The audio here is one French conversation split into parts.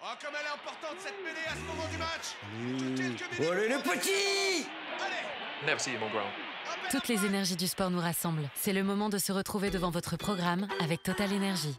Oh, comme elle est importante cette mêlée à ce moment du match. Allez le petit. Allez. Never see you, mon grand. Toutes les énergies du sport nous rassemblent. C'est le moment de se retrouver devant votre programme avec Total Énergie.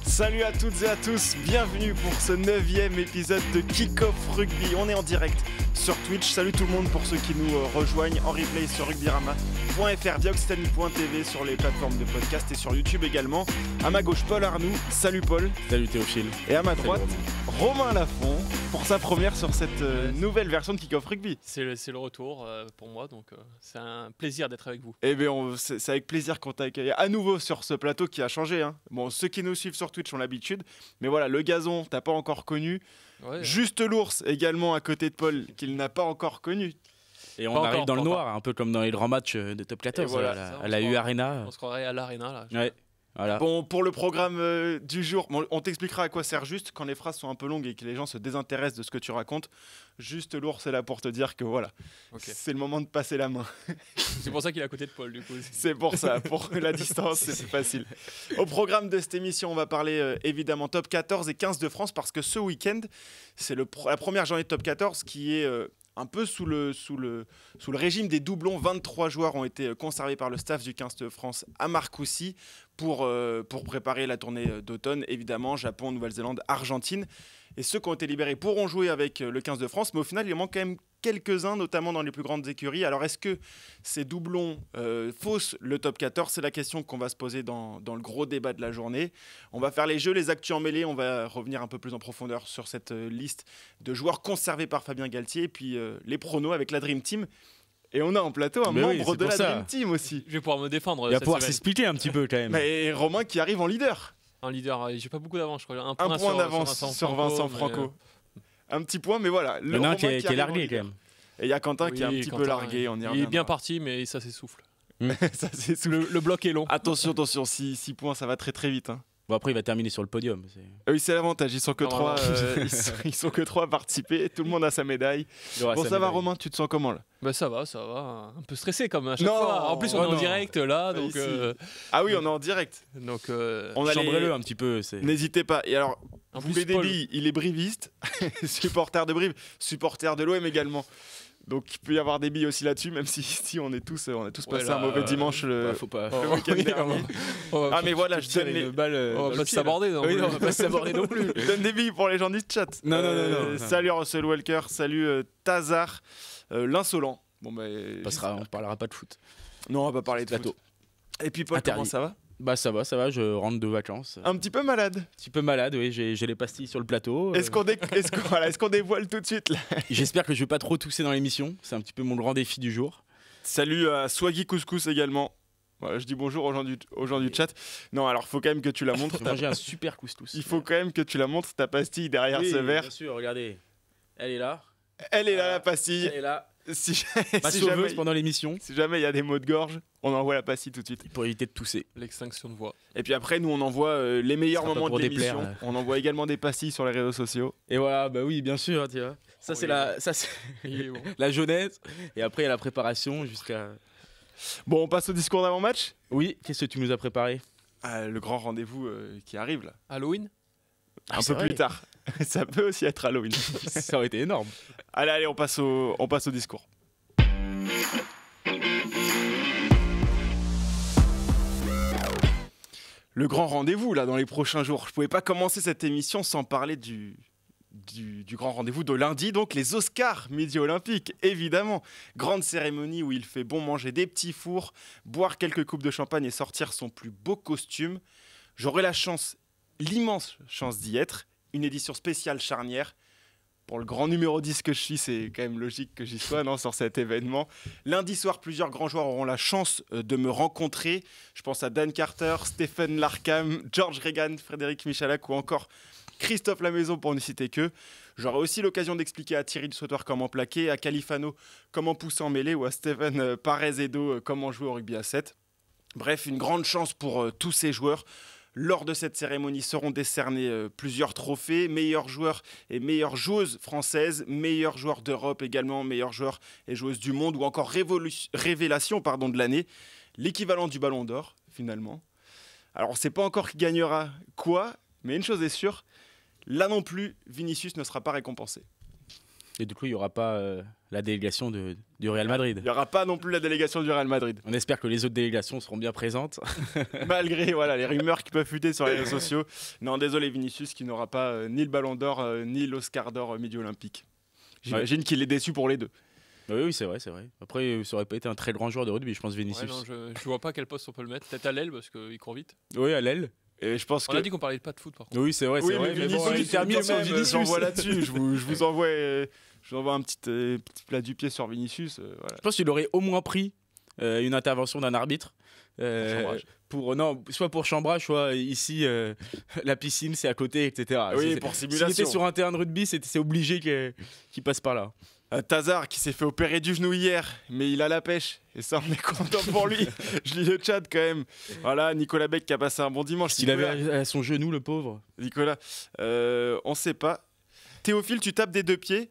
Salut à toutes et à tous, bienvenue pour ce 9e épisode de Kick-Off Rugby. On est en direct sur Twitch, salut tout le monde pour ceux qui nous rejoignent en replay sur rugbyrama.fr, via Occitanie.tv sur les plateformes de podcast et sur YouTube également. À ma gauche, Paul Arnoux, salut Paul. Salut Théophile. Et à ma droite, Romain Lafont pour sa première sur cette nouvelle version de Kick-Off Rugby. C'est le retour pour moi, donc c'est un plaisir d'être avec vous. Eh bien, c'est avec plaisir qu'on t'accueille à nouveau sur ce plateau qui a changé. Hein. Bon, ceux qui nous suivent sur Twitch ont l'habitude, mais voilà, le gazon, t'as pas encore connu. Ouais. Juste l'ours également à côté de Paul, qu'il n'a pas encore connu. Et on arrive dans le noir, un peu comme dans les grands matchs de Top 14, voilà, à la U Arena. On se croirait à l'Arena là. Ouais. Voilà. Bon, pour le programme du jour, on t'expliquera à quoi sert juste quand les phrases sont un peu longues et que les gens se désintéressent de ce que tu racontes. Juste l'ours est là pour te dire que voilà, okay. C'est le moment de passer la main. C'est pour ça qu'il est à côté de Paul du coup. C'est pour ça, pour la distance, c'est plus facile. Au programme de cette émission, on va parler évidemment Top 14 et 15 de France parce que ce week-end, c'est la première journée de Top 14 qui est... un peu sous le régime des doublons. 23 joueurs ont été conservés par le staff du 15 de France à Marcoussis pour préparer la tournée d'automne. Évidemment, Japon, Nouvelle-Zélande, Argentine. Et ceux qui ont été libérés pourront jouer avec le 15 de France. Mais au final, il manque quand même quelques-uns, notamment dans les plus grandes écuries. Alors, est-ce que ces doublons faussent le top 14 ? C'est la question qu'on va se poser dans le gros débat de la journée. On va faire les jeux, les actus en mêlée. On va revenir un peu plus en profondeur sur cette liste de joueurs conservés par Fabien Galtier. Et puis les pronos avec la Dream Team. Et on a en plateau un membre de la Dream Team aussi. Je vais pouvoir me défendre. Il va pouvoir s'expliquer un petit peu quand même. Et Romain qui arrive en leader. Un leader, j'ai pas beaucoup d'avance, je crois. Un point d'avance sur Vincent Franco. Un petit point, mais voilà. Le nain qui est largué quand même. Et il y a Quentin qui est un petit peu largué. Il est bien parti, mais ça s'essouffle. Ça s'essouffle. Le bloc est long. Attention, 6 points, ça va très très vite. Hein. Bon, après, il va terminer sur le podium. Oui, c'est l'avantage. Ils sont que 3 ils sont que 3 à participer. Tout le monde a sa médaille. Bon, ça va, Romain, tu te sens comment là ? Bah ça va. Un peu stressé comme à chaque fois. En plus, on est en direct là. Donc, ah oui, on est en direct. Donc, chambrez-le un petit peu. N'hésitez pas. Et alors, en vous Déby, il est briviste. Supporter de Brive. Supporter de l'OM également. Donc il peut y avoir des billes aussi là-dessus, même si on est tous passé un mauvais dimanche le week-end dernier. Ah mais voilà, je donne les balles. On va pas s'aborder non plus. On va pas s'aborder non plus. Je donne des billes pour les gens du chat. Non. Salut Russell Walker, salut Tazar, l'insolent. Bon on parlera pas de foot. Non, on va pas parler de plateau. Foot. Et puis Paul, comment ça va ? Bah ça va, je rentre de vacances. Un petit peu malade. Oui, j'ai les pastilles sur le plateau. Est-ce qu'on dévoile tout de suite là ? J'espère que je vais pas trop tousser dans l'émission, c'est un petit peu mon grand défi du jour. Salut à Swaggy Couscous également. Voilà, je dis bonjour aux gens du chat. Non, alors faut quand même que tu la montres. J'ai mangé un super couscous. Il faut quand même que tu la montres, ta pastille derrière ce verre. Bien sûr, regardez. Elle est là. La pastille. Elle est là. Si jamais pendant l'émission. Si jamais il y a des maux de gorge, on envoie la pastille tout de suite. Pour éviter de tousser. L'extinction de voix. Et puis après, nous on envoie les meilleurs moments de l'émission. On envoie également des pastilles sur les réseaux sociaux. Et voilà, bah oui, bien sûr, tu vois. Ça c'est la jeunesse. Et après il y a la préparation jusqu'à. Bon, on passe au discours d'avant-match. Oui, qu'est-ce que tu nous as préparé ? Le grand rendez-vous qui arrive là. Halloween ? Un peu plus tard. Ça peut aussi être Halloween. Ça aurait été énorme. Allez, on passe au discours. Le grand rendez-vous là dans les prochains jours. Je pouvais pas commencer cette émission sans parler du grand rendez-vous de lundi, donc les Oscars Midi Olympiques, évidemment. Grande cérémonie où il fait bon manger des petits fours, boire quelques coupes de champagne et sortir son plus beau costume. J'aurai l'immense chance d'y être. Une édition spéciale charnière. Pour le grand numéro 10 que je suis, c'est quand même logique que j'y sois sur cet événement. Lundi soir, plusieurs grands joueurs auront la chance de me rencontrer. Je pense à Dan Carter, Stephen Larkham, George Regan, Frédéric Michalak ou encore Christophe Lamaison pour ne citer que. J'aurai aussi l'occasion d'expliquer à Thierry Sauter comment plaquer, à Califano comment pousser en mêlée ou à Stephen Parez-Edo comment jouer au rugby à 7. Bref, une grande chance pour tous ces joueurs. Lors de cette cérémonie seront décernés plusieurs trophées, meilleurs joueurs et meilleures joueuses françaises, meilleurs joueurs d'Europe également, meilleurs joueurs et joueuses du monde ou encore révélation de l'année. L'équivalent du Ballon d'Or, finalement. Alors, on ne sait pas encore qui gagnera quoi, mais une chose est sûre, là non plus, Vinicius ne sera pas récompensé. Et du coup, il n'y aura pas la délégation du Real Madrid. Il n'y aura pas non plus la délégation du Real Madrid. On espère que les autres délégations seront bien présentes. Malgré les rumeurs qui peuvent fuiter sur les réseaux sociaux. Non, désolé Vinicius qui n'aura pas ni le Ballon d'Or ni l'Oscar d'Or Midi Olympique. J'imagine qu'il est déçu pour les deux. Oui, c'est vrai. Après, ça aurait pas été un très grand joueur de rugby, je pense, Vinicius. Ouais, non, je vois pas quel poste on peut le mettre. Peut-être à l'aile parce qu'il court vite. Oui, à l'aile. Et je pense On a dit qu'on parlait pas de foot par contre. Oui, c'est vrai. Mais Vinicius, il termine sur Vinicius. J'envoie là-dessus. Je vous envoie un petit plat du pied sur Vinicius. Voilà. Je pense qu'il aurait au moins pris une intervention d'un arbitre. Soit pour chambrage, soit ici, la piscine, c'est à côté, etc. Oui, pour simulation. S'il était sur un terrain de rugby, c'est obligé qu'il passe par là. Tazar qui s'est fait opérer du genou hier, mais il a la pêche. Et ça, on est content pour lui. Je lis le chat quand même. Voilà, Nicolas Beck qui a passé un bon dimanche. S'il avait à son genou, le pauvre. Nicolas, on sait pas. Théophile, tu tapes des deux pieds.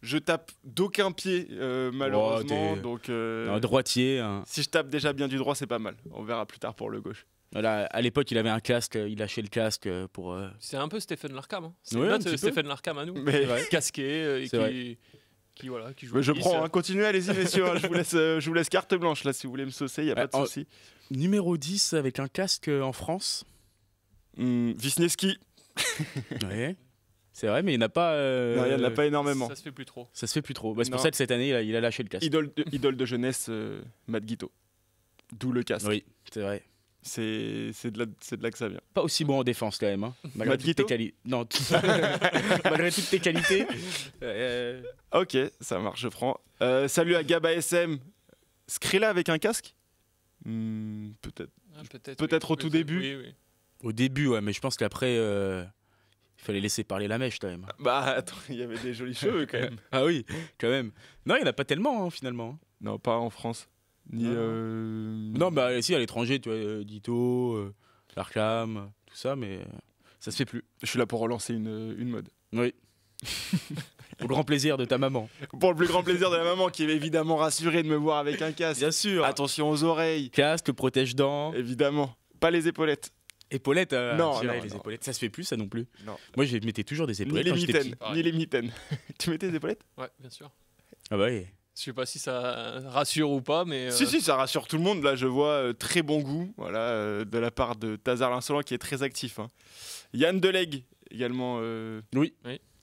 Je tape d'aucun pied, malheureusement. Donc, un droitier. Si je tape déjà bien du droit, c'est pas mal. On verra plus tard pour le gauche. Voilà, à l'époque, il avait un casque, il lâchait le casque pour. C'est un peu Stéphane Larkham. Hein. C'est oui, notre Stéphane Larkham à nous. Mais casqué qui joue. Je prends, continuez, allez-y, messieurs. Je vous laisse carte blanche là si vous voulez me saucer, il n'y a pas de souci. Numéro 10 avec un casque en France. Wisniewski. Ouais. C'est vrai, mais il n'y en a pas. Non, il n'y en a pas énormément. Ça se fait plus trop. C'est pour ça que cette année, il a lâché le casque. Idole de jeunesse, Matt Guito. D'où le casque. Oui, c'est vrai. C'est de là que ça vient. Pas aussi bon en défense quand même. Hein. Malgré Matt toutes tes Guito qualités. Non, malgré toutes tes qualités. Ok, ça marche, je prends. Salut à Gab ASM. Skrilla avec un casque Peut-être au tout début. Oui. Au début, ouais, mais je pense qu'après, il fallait laisser parler la mèche quand même. Bah attends, il y avait des jolis cheveux quand même. Ah oui, quand même. Non, il n'y en a pas tellement finalement. Non, pas en France. Non, bah si, à l'étranger, tu vois, Dito, Larkham, tout ça, mais ça se fait plus. Je suis là pour relancer une mode. Oui. Au grand plaisir de ta maman. Pour le plus grand plaisir de la maman qui est évidemment rassurée de me voir avec un casque. Bien sûr. Attention aux oreilles. Casque, protège-dents. Évidemment. Pas les épaulettes. Épaulettes, non, les épaulettes, ça se fait plus ça non plus. Non. Moi, je mettais toujours des épaulettes quand j'étais petit. Ni les mitaines. Tu mettais des épaulettes ? Ouais, bien sûr. Ah bah oui. Je sais pas si ça rassure ou pas, mais. Si, ça rassure tout le monde. Là, je vois très bon goût de la part de Tazar l'Insolent qui est très actif. Hein. Yann Deleg, également. Oui.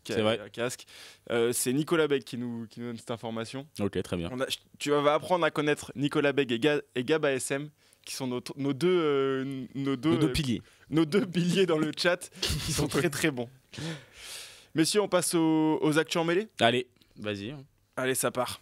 C'est vrai. Casque. C'est Nicolas Beck qui nous donne cette information. Ok, très bien. Tu vas apprendre à connaître Nicolas Beck et Gab ASM, qui sont nos deux piliers. Nos deux piliers dans le chat, qui sont très très bons. Messieurs, on passe aux actus en mêlée ? Allez, vas-y. Allez, ça part.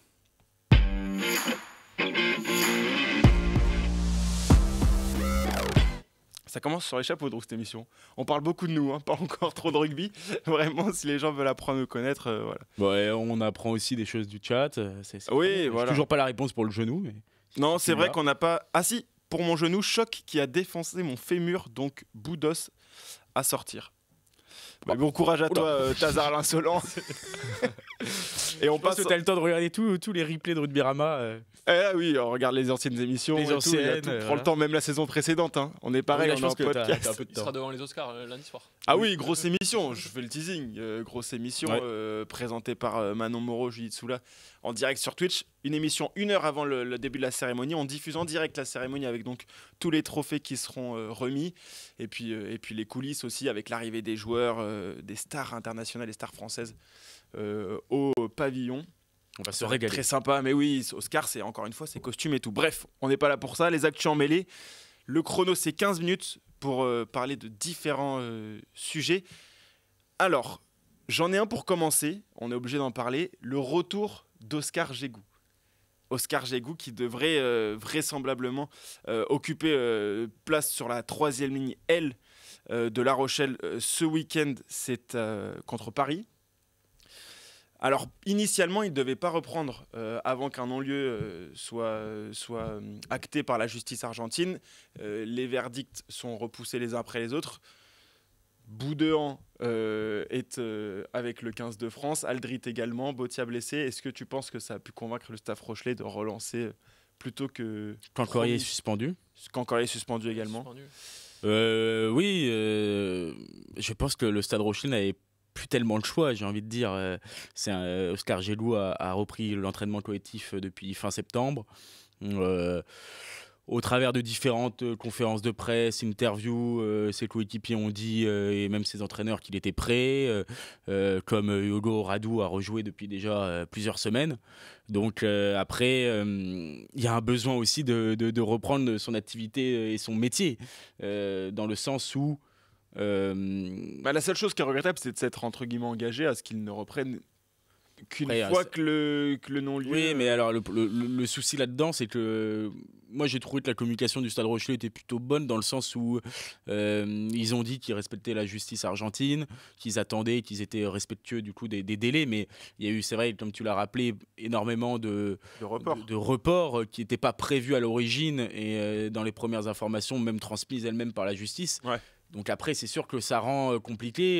Ça commence sur les chapeaux de roue cette émission. On parle beaucoup de nous, hein, pas encore trop de rugby. Vraiment, si les gens veulent apprendre à nous connaître, voilà. Ouais, on apprend aussi des choses du chat. Oui, voilà. Toujours pas la réponse pour le genou. Mais non, c'est vrai qu'on n'a pas. Ah si, pour mon genou, choc qui a défoncé mon fémur, donc bout d'os à sortir. Mais bon courage à toi, Tazar l'Insolent. Et on passe. Tu as le temps de regarder tous les replays de Rugby-Rama. Oui, on regarde les anciennes émissions. Les anciennes. Prends le temps, même la saison précédente. Hein. On est pareil, on est en podcast. Il sera devant les Oscars lundi soir. Ah oui, grosse émission. Je fais le teasing. Grosse émission présentée par Manon Moreau, Judith Soula, en direct sur Twitch. Une émission 1 heure avant le début de la cérémonie. On diffuse en direct la cérémonie avec donc tous les trophées qui seront remis. Et puis les coulisses aussi avec l'arrivée des joueurs, des stars internationales, des stars françaises au pavillon. On va se régaler. Très sympa, mais oui, Oscar, c'est encore une fois, c'est costumes et tout. Bref, on n'est pas là pour ça. Les actus en mêlée. Le chrono, c'est 15 minutes pour parler de différents sujets. Alors, j'en ai un pour commencer. On est obligé d'en parler. Le retour d'Oscar Gégou. Oscar Gégou qui devrait vraisemblablement occuper place sur la 3e ligne L de La Rochelle ce week-end. C'est contre Paris. Alors, initialement, il ne devait pas reprendre avant qu'un non-lieu soit acté par la justice argentine. Les verdicts sont repoussés les uns après les autres. Boudéan est avec le 15 de France, Aldrit également, Botia blessé. Est-ce que tu penses que ça a pu convaincre le staff rochelais de relancer plutôt que Quand Corrier est suspendu. quand Corrier est suspendu également. Oui, je pense que le Stade Rochelais n'avait plus tellement le choix, j'ai envie de dire. Oscar Gelou a repris l'entraînement collectif depuis fin septembre. Au travers de différentes conférences de presse, interviews, ses coéquipiers ont dit, et même ses entraîneurs, qu'il était prêt, comme Hugo Radou a rejoué depuis déjà plusieurs semaines. Donc après, il y a un besoin aussi de reprendre son activité et son métier, dans le sens où... la seule chose qui est regrettable, c'est de s'être entre guillemets engagé à ce qu'ils ne reprennent qu'une fois que le non-lieu... Oui, mais alors le souci là-dedans, c'est que moi j'ai trouvé que la communication du Stade Rochelais était plutôt bonne, dans le sens où ils ont dit qu'ils respectaient la justice argentine, qu'ils attendaient, qu'ils étaient respectueux du coup des délais, mais il y a eu, c'est vrai, comme tu l'as rappelé, énormément de reports qui n'étaient pas prévus à l'origine, et dans les premières informations, même transmises elles-mêmes par la justice. Ouais. Donc après, c'est sûr que ça rend compliqué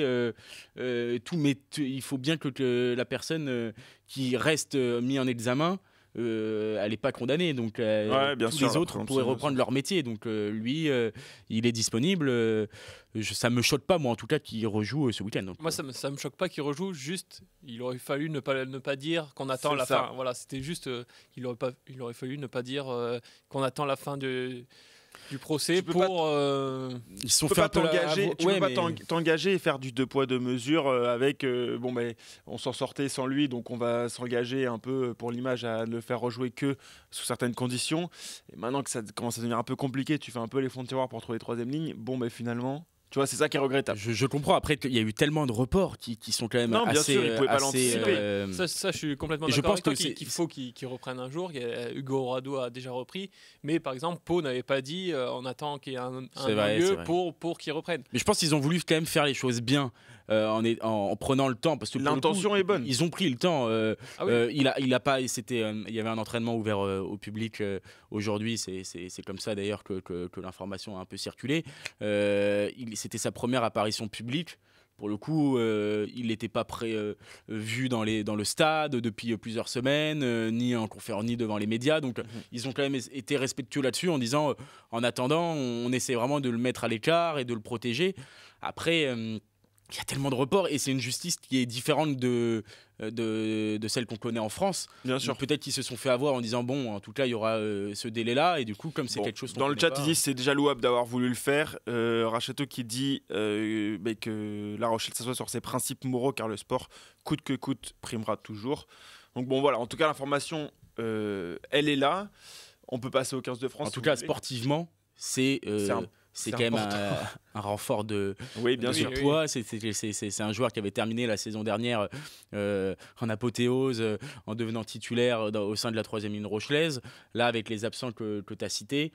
il faut bien que la personne qui reste mise en examen, elle n'est pas condamnée. Donc tous les autres pourraient reprendre leur métier. Donc lui, il est disponible. Ça me choque pas, moi en tout cas, qu'il rejoue ce week-end. Donc, moi, ça me choque pas qu'il rejoue. Juste, il aurait fallu ne pas dire qu'on attend la fin. Voilà, c'était juste, il aurait fallu ne pas dire qu'on attend la fin du procès pour... Ils sont fait t'engager, tu peux pas t'engager et faire du 2 poids 2 mesures avec on s'en sortait sans lui, donc on va s'engager un peu pour l'image à ne le faire rejouer que sous certaines conditions. Et maintenant que ça commence à devenir un peu compliqué, tu fais un peu les fonds de tiroir pour trouver les 3e lignes. Finalement, tu vois, c'est ça qui est regrettable. Je comprends. Après, il y a eu tellement de reports qui sont quand même bien assez... sûr, ils ne pouvaient pas l'anticiper. Ça, je suis complètement d'accord avec toi qu'il faut qu'ils reprennent un jour. Hugo Radou a déjà repris. Mais par exemple, Pau n'avait pas dit on attend qu'il y ait un lieu pour qu'ils reprennent. Mais je pense qu'ils ont voulu quand même faire les choses bien. En prenant le temps, parce que l'intention est bonne. Ils ont pris le temps. Il y avait un entraînement ouvert au public aujourd'hui. C'est comme ça d'ailleurs que l'information a un peu circulé. C'était sa première apparition publique. Pour le coup, il n'était pas vu dans le stade depuis plusieurs semaines, ni en conférence, ni devant les médias. Donc, ils ont quand même été respectueux là-dessus, en disant, en attendant, on essaie vraiment de le mettre à l'écart et de le protéger. Après, il y a tellement de reports, et c'est une justice qui est différente de celle qu'on connaît en France. Bien sûr. Peut-être qu'ils se sont fait avoir en disant en tout cas il y aura ce délai-là, et du coup comme c'est quelque chose dans le chat, ils disent c'est déjà louable d'avoir voulu le faire. Rachato qui dit que La Rochelle s'assoit sur ses principes moraux, car le sport coûte que coûte primera toujours. Donc voilà, en tout cas l'information elle est là. On peut passer au 15 de France. En tout cas sportivement, c'est quand même un renfort de poids. C'est un joueur qui avait terminé la saison dernière en apothéose, en devenant titulaire au sein de la 3e ligne rochelaise. Là, avec les absents que tu as cités,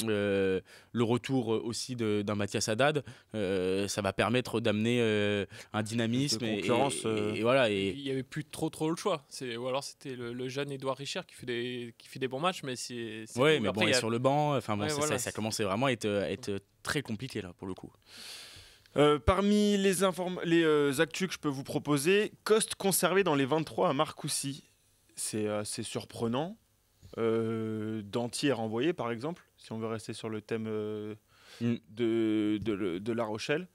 le retour aussi d'un Mathias Haddad, ça va permettre d'amener un dynamisme et voilà. Il n'y avait plus trop le choix. Ou alors c'était le jeune Édouard Richard qui fait des bons matchs, mais c'est ouais, mais après, il est sur le banc. Ça commençait vraiment à être très compliqué là pour le coup. Parmi les actus que je peux vous proposer, Coste conservé dans les 23 à Marcoussis. C'est assez surprenant. D'Antier renvoyé par exemple, si on veut rester sur le thème de La Rochelle.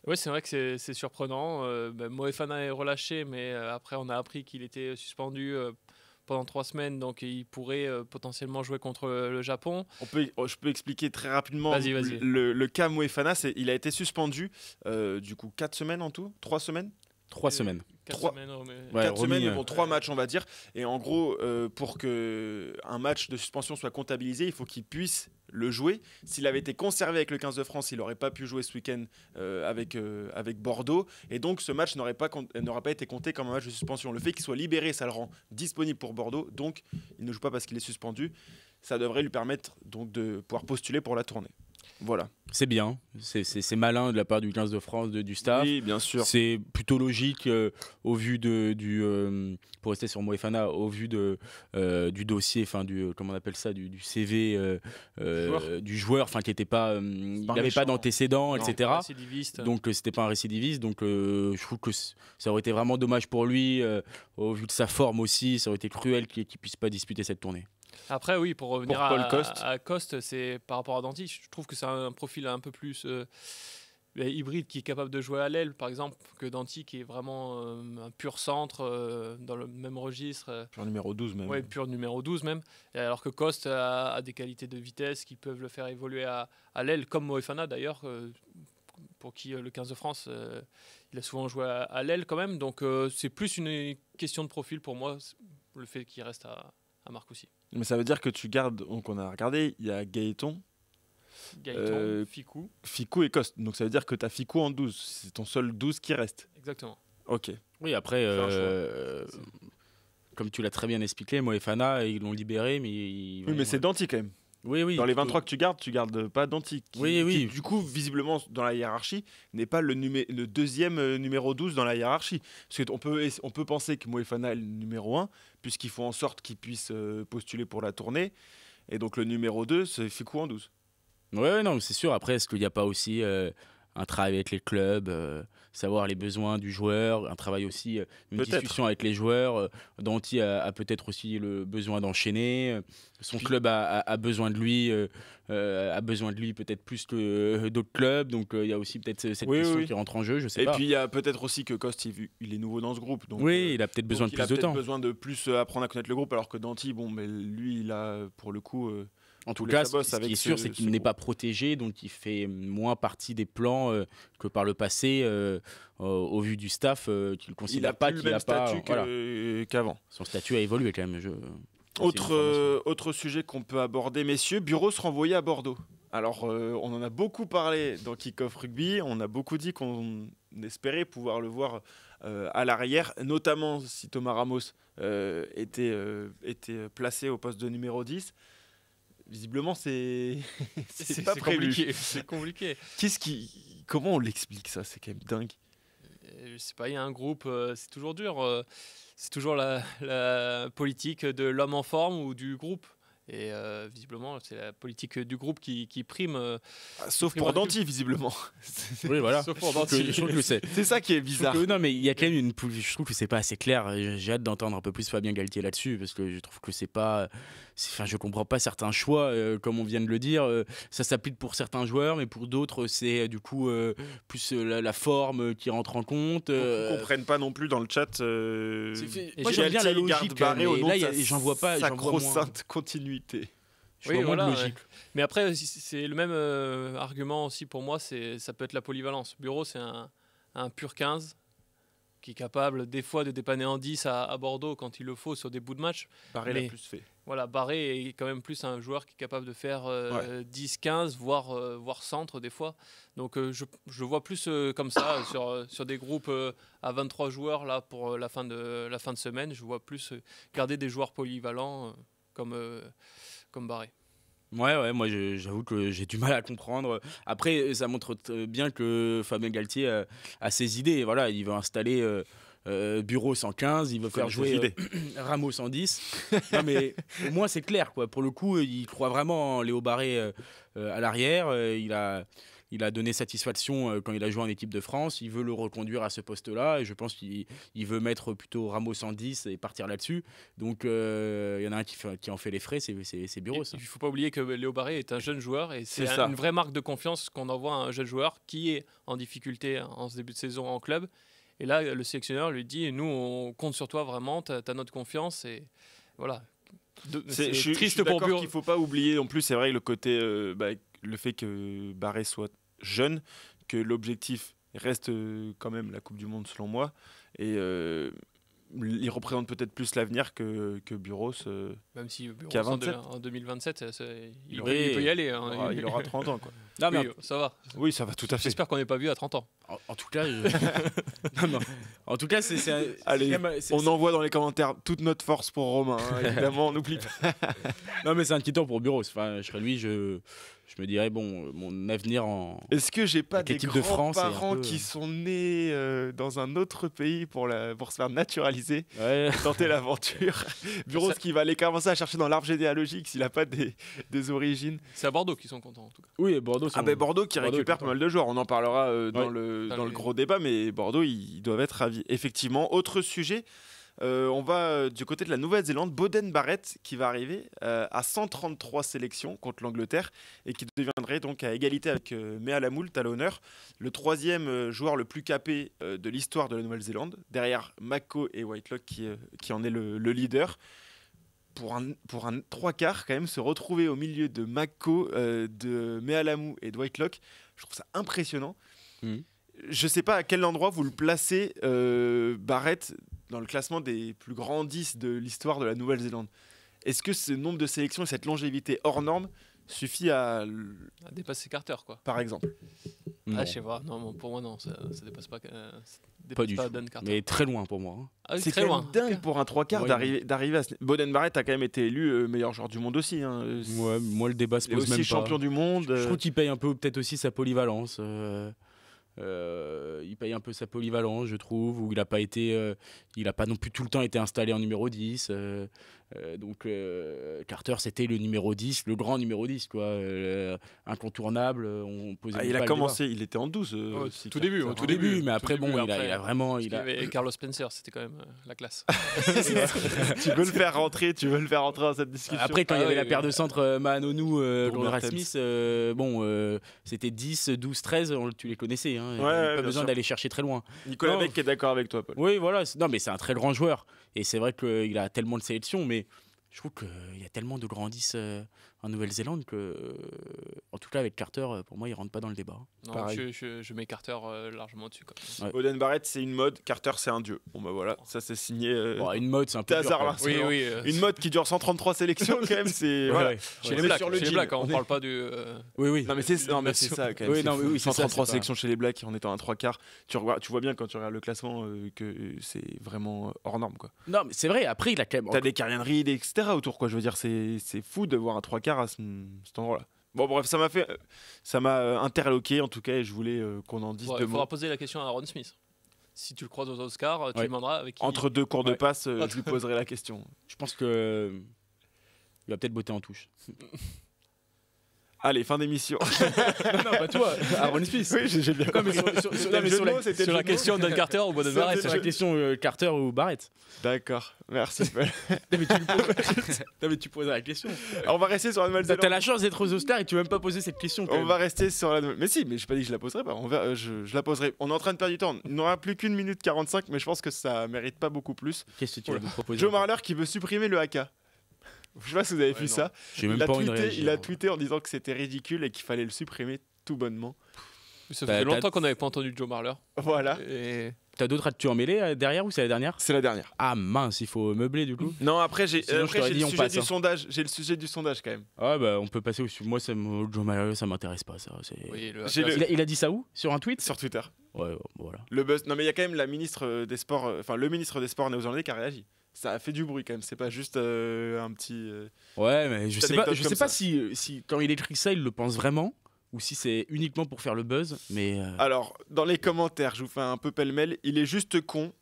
Oui, c'est vrai que c'est surprenant. Moefana est relâché, mais après on a appris qu'il était suspendu pendant 3 semaines, donc il pourrait potentiellement jouer contre le Japon. Je peux expliquer très rapidement. Vas-y. Le cas Moefana, il a été suspendu du coup 4 semaines en tout, 3 semaines. 3 semaines. 4 semaines, mais 3 matchs on va dire. Et en gros, pour qu'un match de suspension soit comptabilisé, il faut qu'il puisse le jouer. S'il avait été conservé avec le 15 de France, il n'aurait pas pu jouer ce week-end avec Bordeaux. Et donc ce match n'aurait pas été compté comme un match de suspension. Le fait qu'il soit libéré, ça le rend disponible pour Bordeaux. Donc il ne joue pas parce qu'il est suspendu. Ça devrait lui permettre donc de pouvoir postuler pour la tournée. Voilà. C'est bien, c'est malin de la part du 15 de France, du staff. Oui, bien sûr. C'est plutôt logique au vu pour rester sur Moefana, au vu du dossier, comment on appelle ça, du CV du joueur, qui n'était pas, il n'avait pas d'antécédents, etc. Donc c'était pas un récidiviste. Donc je trouve que ça aurait été vraiment dommage pour lui, au vu de sa forme aussi. Ça aurait été cruel qu'il puisse pas disputer cette tournée. Après, oui, pour revenir à Coste, c'est par rapport à Danty, je trouve que c'est un profil un peu plus hybride qui est capable de jouer à l'aile, par exemple, que Danty, qui est vraiment un pur centre dans le même registre. Pur numéro 12 même. Oui, pur numéro 12 même. Et alors que Coste a des qualités de vitesse qui peuvent le faire évoluer à l'aile, comme Moefana d'ailleurs, pour qui le 15 de France, il a souvent joué à l'aile quand même. Donc c'est plus une question de profil pour moi, le fait qu'il reste à Marcoussis. Mais ça veut dire que tu gardes, donc on a regardé, il y a Gaëton, Ficou et Coste. Donc ça veut dire que tu as Ficou en 12. C'est ton seul 12 qui reste. Exactement. Ok. Oui, après, comme tu l'as très bien expliqué, Moefana, ils l'ont libéré. Mais mais c'est Danty quand même. Oui. Dans les 23 que tu gardes pas Danty. Oui. Qui, du coup, visiblement, dans la hiérarchie, n'est pas le deuxième numéro 12 dans la hiérarchie. Parce qu'on peut penser que Moefana est le numéro 1, puisqu'ils font en sorte qu'il puisse postuler pour la tournée. Et donc le numéro 2, c'est Ficou en 12. Ouais, non, c'est sûr. Après, est-ce qu'il n'y a pas aussi un travail avec les clubs, savoir les besoins du joueur, un travail aussi, une discussion avec les joueurs. Danty a peut-être aussi le besoin d'enchaîner. Son club a besoin de lui, peut-être plus que d'autres clubs. Donc il y a aussi peut-être cette question qui rentre en jeu. Je sais pas. Et puis il y a peut-être aussi que Coste, il est nouveau dans ce groupe. Donc, il a peut-être besoin de plus de temps. Il a peut-être besoin de plus apprendre à connaître le groupe, alors que Danty, mais lui, il a pour le coup. En tout cas, ce qui est sûr, c'est qu'il n'est pas protégé, donc il fait moins partie des plans que par le passé, au vu du staff, qu'il ne considère pas qu'il n'a pas. Qu'avant. Son statut a évolué quand même. Autre sujet qu'on peut aborder, messieurs, Bureau se renvoyait à Bordeaux. Alors, on en a beaucoup parlé dans Kick-Off Rugby, on a beaucoup dit qu'on espérait pouvoir le voir à l'arrière, notamment si Thomas Ramos était placé au poste de numéro 10. Visiblement, c'est pas prévu. C'est compliqué. Comment on l'explique ça? C'est quand même dingue. Je sais pas, il y a un groupe, c'est toujours dur. C'est toujours la politique de l'homme en forme ou du groupe. Et visiblement, c'est la politique du groupe qui prime. Sauf pour Danty, visiblement. Oui, voilà. Sauf pour Danty. Je trouve que c'est ça qui est bizarre. Non, mais il y a quand même je trouve que c'est pas assez clair. J'ai hâte d'entendre un peu plus Fabien Galtier là-dessus, parce que je trouve que c'est pas. Je comprends pas certains choix, comme on vient de le dire. Ça s'applique pour certains joueurs, mais pour d'autres, c'est du coup plus la forme qui rentre en compte. Ils comprennent pas non plus dans le chat. Moi, j'aime bien la logique. Mais là, j'en vois pas. Sacro-sainte continuité. Logique. Mais après, c'est le même argument aussi pour moi. Ça peut être la polyvalence. Bureau, c'est un pur 15 qui est capable des fois de dépanner en 10 à Bordeaux quand il le faut sur des bouts de match. Barré l'a plus fait. Voilà, Barré est quand même plus un joueur qui est capable de faire 10-15, voire centre des fois. Donc je vois plus comme ça sur des groupes à 23 joueurs là, pour la fin de semaine. Je vois plus garder des joueurs polyvalents comme Barré. Ouais, moi j'avoue que j'ai du mal à comprendre. Après, ça montre bien que Fabien Galtier a ses idées. Voilà, il veut installer Bureau 115, il veut faire jouer Ramos 110. Non, mais au moins c'est clair, quoi. Pour le coup, il croit vraiment en Léo Barré à l'arrière. Il a donné satisfaction quand il a joué en équipe de France. Il veut le reconduire à ce poste-là. Et je pense qu'il veut mettre plutôt Ramos en 10 et partir là-dessus. Donc, il y en a un qui en fait les frais, c'est Bureau. Il ne faut pas oublier que Léo Barré est un jeune joueur. Et c'est une vraie marque de confiance qu'on envoie à un jeune joueur qui est en difficulté en ce début de saison en club. Et là, le sélectionneur lui dit, nous, on compte sur toi vraiment, tu as notre confiance. Et voilà. C'est triste pour Bureau. Il ne faut pas oublier non plus, c'est vrai, le côté, le fait que Barré soit jeune, que l'objectif reste quand même la Coupe du Monde selon moi, et il représente peut-être plus l'avenir que Bureau, même si Bureau qui a 27. En 2027 il peut y aller hein. Il aura 30 ans quoi. Non, mais ça va. Oui, ça va tout à fait. J'espère qu'on n'est pas vu à 30 ans. En tout cas, en tout cas, allez, on envoie dans les commentaires toute notre force pour Romain, hein, évidemment, on n'oublie pas. Non, mais c'est inquiétant pour Bureau. Enfin, je serais lui, je me dirais, bon, mon avenir en. Est-ce que j'ai pas des grands-parents peu... qui sont nés dans un autre pays pour se faire naturaliser, tenter l'aventure? Bureau, qui va aller commencer à chercher dans l'arbre généalogique s'il n'a pas des origines. C'est à Bordeaux qu'ils sont contents en tout cas. Oui, Bordeaux. Bordeaux qui récupère pas mal de joueurs. On en parlera dans le gros débat, mais Bordeaux, ils doivent être ravis. Effectivement, autre sujet. On va du côté de la Nouvelle-Zélande, Beauden Barrett qui va arriver à 133 sélections contre l'Angleterre et qui deviendrait donc à égalité avec Mea Lamoult à l'honneur, le troisième joueur le plus capé de l'histoire de la Nouvelle-Zélande, derrière Mako et Whitelock qui en est le leader. Pour un 3/4 quand même, se retrouver au milieu de Mako, de Mea Lamoult et de Whitelock, je trouve ça impressionnant. Je sais pas à quel endroit vous le placez, Barrett, dans le classement des plus grands 10 de l'histoire de la Nouvelle-Zélande. Est-ce que ce nombre de sélections et cette longévité hors norme suffit à dépasser Carter, quoi. Par exemple? Je sais pas. Non, pour moi, non, ça dépasse pas. Pas du tout. Mais très loin pour moi. Ah oui, c'est très quand loin. même dingue pour un 3/4 d'arriver à ce... Beauden Barrett a quand même été élu meilleur joueur du monde aussi. Ouais, moi le débat se pose même pas. Champion du monde. Je trouve qu'il paye un peu peut-être aussi sa polyvalence. Il paye un peu sa polyvalence, je trouve, où il n'a pas non plus tout le temps été installé en numéro 10. Donc Carter, c'était le numéro 10, le grand numéro 10, quoi, incontournable. On posait il a commencé, il était en 12. Tout début, mais après, il a vraiment. Et Carlos Spencer, c'était quand même la classe. Tu veux le faire rentrer dans cette discussion. Après, quand il y avait la paire de centres Mahanonou, Conrad Smith, c'était 10, 12, 13, tu les connaissais. Pas besoin d'aller chercher très loin. Nicolas Beck est d'accord avec toi, Paul. Oui, voilà. Non, mais c'est un très grand joueur. Et c'est vrai qu'il a tellement de sélections, mais je trouve qu'il y a tellement de grands 10 en Nouvelle-Zélande que, en tout cas, avec Carter, pour moi, il ne rentre pas dans le débat. Non, je mets Carter largement dessus. Ouais. Beauden Barrett, c'est une mode. Carter, c'est un dieu. Bon, bah voilà, ça c'est signé. Une mode, c'est un peu hasard. Oui. Une mode qui dure 133 sélections, quand même. C'est chez les Blacks, on parle pas du. Oui. Non, mais c'est ça, quand même. 133 sélections chez les Blacks en étant un 3/4. Tu vois bien quand tu regardes le classement que c'est vraiment hors norme, quoi. Non, mais c'est vrai. Après, il a quand même. T'as des Karian Reed, etc. autour, quoi. Je veux dire, c'est fou de voir un 3/4 à cet endroit-là. Bon, bref, ça m'a interloqué en tout cas, et je voulais qu'on en dise deux mots. Il faudra poser la question à Aaron Smith. Si tu le croises aux Oscars, tu lui demanderas avec qui. Entre deux cours de passe, je lui poserai la question. Je pense que il va peut-être botter en touche. Allez, fin d'émission. non, pas toi, Aaron Smith. Oui, j'ai bien compris. Sur la question de Carter ou Beauden Barrett. C'est la question Carter ou Barrett. D'accord, merci. mais tu poses la question. Alors, on va rester sur la Nouvelle-Zélande. T'as la chance d'être aux Oscars et tu veux même pas poser cette question. On va rester sur la Nouvelle-Zélande. Mais si, mais je n'ai pas dit que je la poserai pas. Je la poserai. On est en train de perdre du temps. Il n'aura plus qu'1 minute 45, mais je pense que ça mérite pas beaucoup plus. Qu'est-ce que tu vas nous proposer? Joe Marler qui veut supprimer le haka. Je sais pas si vous avez vu ça. Il a tweeté en disant que c'était ridicule et qu'il fallait le supprimer tout bonnement. Ça fait longtemps qu'on n'avait pas entendu Joe Marler. Voilà. T'as d'autres actus emmêlés derrière ou c'est la dernière? C'est la dernière. Ah mince, il faut meubler du coup. Non, après j'ai le sondage. J'ai le sujet du sondage quand même. Ah bah on peut passer au sujet. Moi Joe Marler, ça m'intéresse pas ça. Il a dit ça où? Sur un tweet? Sur Twitter. Ouais, voilà. Le buzz. Non mais il y a quand même la ministre des Sports, le ministre des Sports néo-zélandais qui a réagi. Ça a fait du bruit quand même, c'est pas juste un petit. Ouais, mais je sais pas si quand il écrit ça, il le pense vraiment ou si c'est uniquement pour faire le buzz. Mais alors, dans les commentaires, je vous fais un peu pêle-mêle. Il est juste con.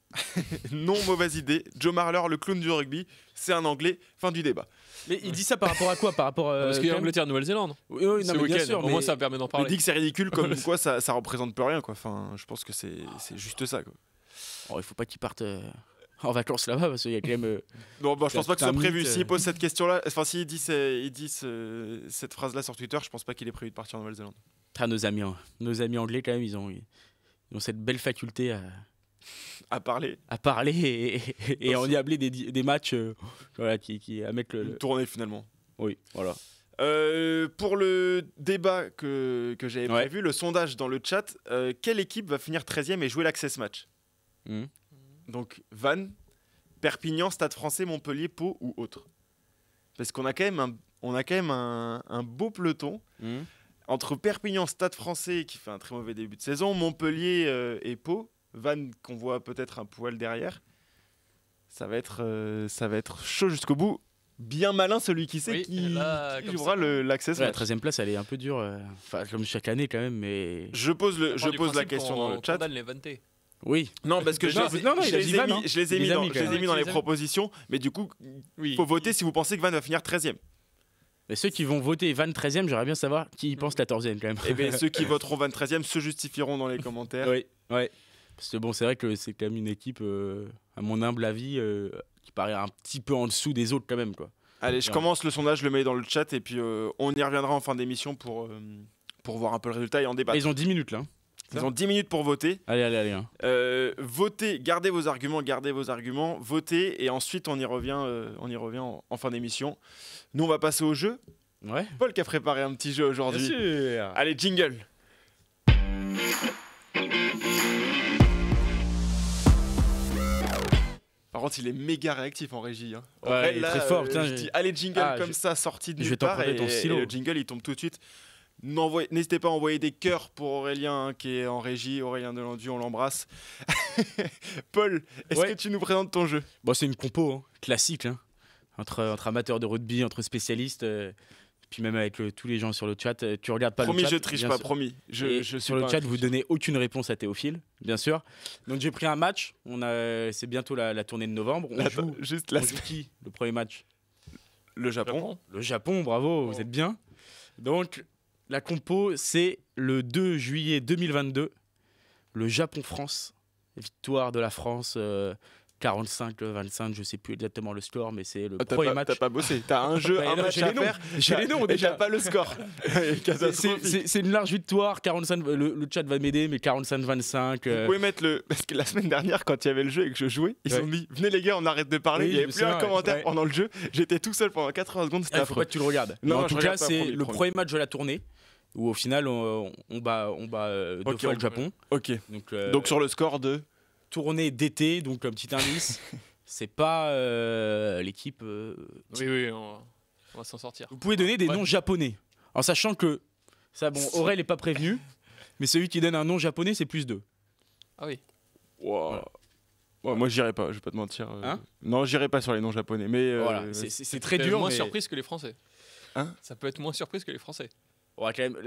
Non, mauvaise idée. Joe Marler, le clown du rugby, c'est un Anglais. Fin du débat. Mais il dit ça par rapport à quoi? Par rapport parce qu'il y a Angleterre, Nouvelle-Zélande. Oui, non, mais bien sûr. Au moins, ça permet d'en parler. Il dit que c'est ridicule, comme quoi ça représente plus rien, quoi. Enfin, je pense que c'est juste ça, quoi. Oh, il faut pas qu'il parte en vacances là-bas parce qu'il y a quand même. Non, je pense pas que ce soit prévu. S'il pose cette question-là, enfin, s'il dit cette phrase-là sur Twitter, je pense pas qu'il est prévu de partir en Nouvelle-Zélande. Nos amis anglais, quand même, ils ont cette belle faculté à parler et à endiabler des matchs à mettre une tournée finalement. Oui, voilà. Pour le débat que j'avais prévu, le sondage dans le chat, quelle équipe va finir 13e et jouer l'Access Match? Donc Vannes, Perpignan, Stade Français, Montpellier, Pau ou autre. Parce qu'on a quand même un beau peloton entre Perpignan, Stade Français qui fait un très mauvais début de saison, Montpellier et Pau, Vannes qu'on voit peut-être un poil derrière. Ça va être chaud jusqu'au bout. Bien malin celui qui sait qui jouera l'Access Match. La 13e place, elle est un peu dure, comme chaque année quand même. Mais je pose la question dans le chat. Oui. Non, parce que je les ai mis dans les propositions, mais du coup, il faut voter si vous pensez que Vannes va finir 13e. Mais ceux qui vont voter Vannes 13e, j'aimerais bien savoir qui pense 14e quand même. Et bien, ceux qui voteront Vannes 13e se justifieront dans les commentaires. Oui. Parce que bon, c'est vrai que c'est quand même une équipe, à mon humble avis, qui paraît un petit peu en dessous des autres quand même, quoi. Allez, je commence le sondage, je le mets dans le chat et puis on y reviendra en fin d'émission pour voir un peu le résultat et en débattre. Ils ont 10 minutes là. Ils ont 10 minutes pour voter. Allez. Hein. Votez, gardez vos arguments, votez et ensuite on y revient en fin d'émission. Nous, on va passer au jeu. Ouais. Paul qui a préparé un petit jeu aujourd'hui. Bien sûr. Allez, jingle. Par contre, il est méga réactif en régie. Hein. Ouais, vrai, il est très fort. Je dis allez, jingle comme ça, sorti de nulle part et le jingle il tombe tout de suite. N'hésitez pas à envoyer des cœurs pour Aurélien hein, qui est en régie. Aurélien Delandu, on l'embrasse. Paul, est-ce que tu nous présentes ton jeu? Bon, c'est une compo hein, classique hein, entre amateurs de rugby, entre spécialistes, puis même avec tous les gens sur le chat. Tu regardes pas promis, le chat. Je triche pas, promis. Je sur le chat, vous donnez aucune réponse à Théophile, bien sûr. Donc j'ai pris un match. C'est bientôt la tournée de novembre. On joue qui le premier match? Le Japon. Le Japon, bravo, vous êtes bien. Donc la compo, c'est le 2 juillet 2022, le Japon-France. Victoire de la France, 45-25, je sais plus exactement le score, mais c'est le premier match. T'as pas bossé, t'as un jeu, un match à faire. J'ai les noms déjà. Pas le score. C'est une large victoire, 45, le chat va m'aider, mais 45-25. Vous pouvez mettre parce que la semaine dernière, quand il y avait le jeu et que je jouais, ils ont dit venez les gars, on arrête de parler. Il n'y avait plus un commentaire pendant le jeu. J'étais tout seul pendant 80 secondes. C'était faut pas que tu le regardes. Non, en tout cas, c'est le premier match de la tournée. Où au final on bat deux fois le Japon. Ok. Donc sur le score de tournée d'été, donc un petit indice, c'est pas l'équipe. Oui, on va s'en sortir. Vous pouvez donner des noms japonais, en sachant que ça, bon, Aurel n'est pas prévenu, mais celui qui donne un nom japonais, c'est +2. Ah oui. Wow. Voilà. Ouais, moi j'irai pas, je vais pas te mentir. Hein non, j'irai pas sur les noms japonais, mais voilà, c'est très dur. Moins surprise que les Français. Hein? Ça peut être moins surprise que les Français. Ouais, quand même,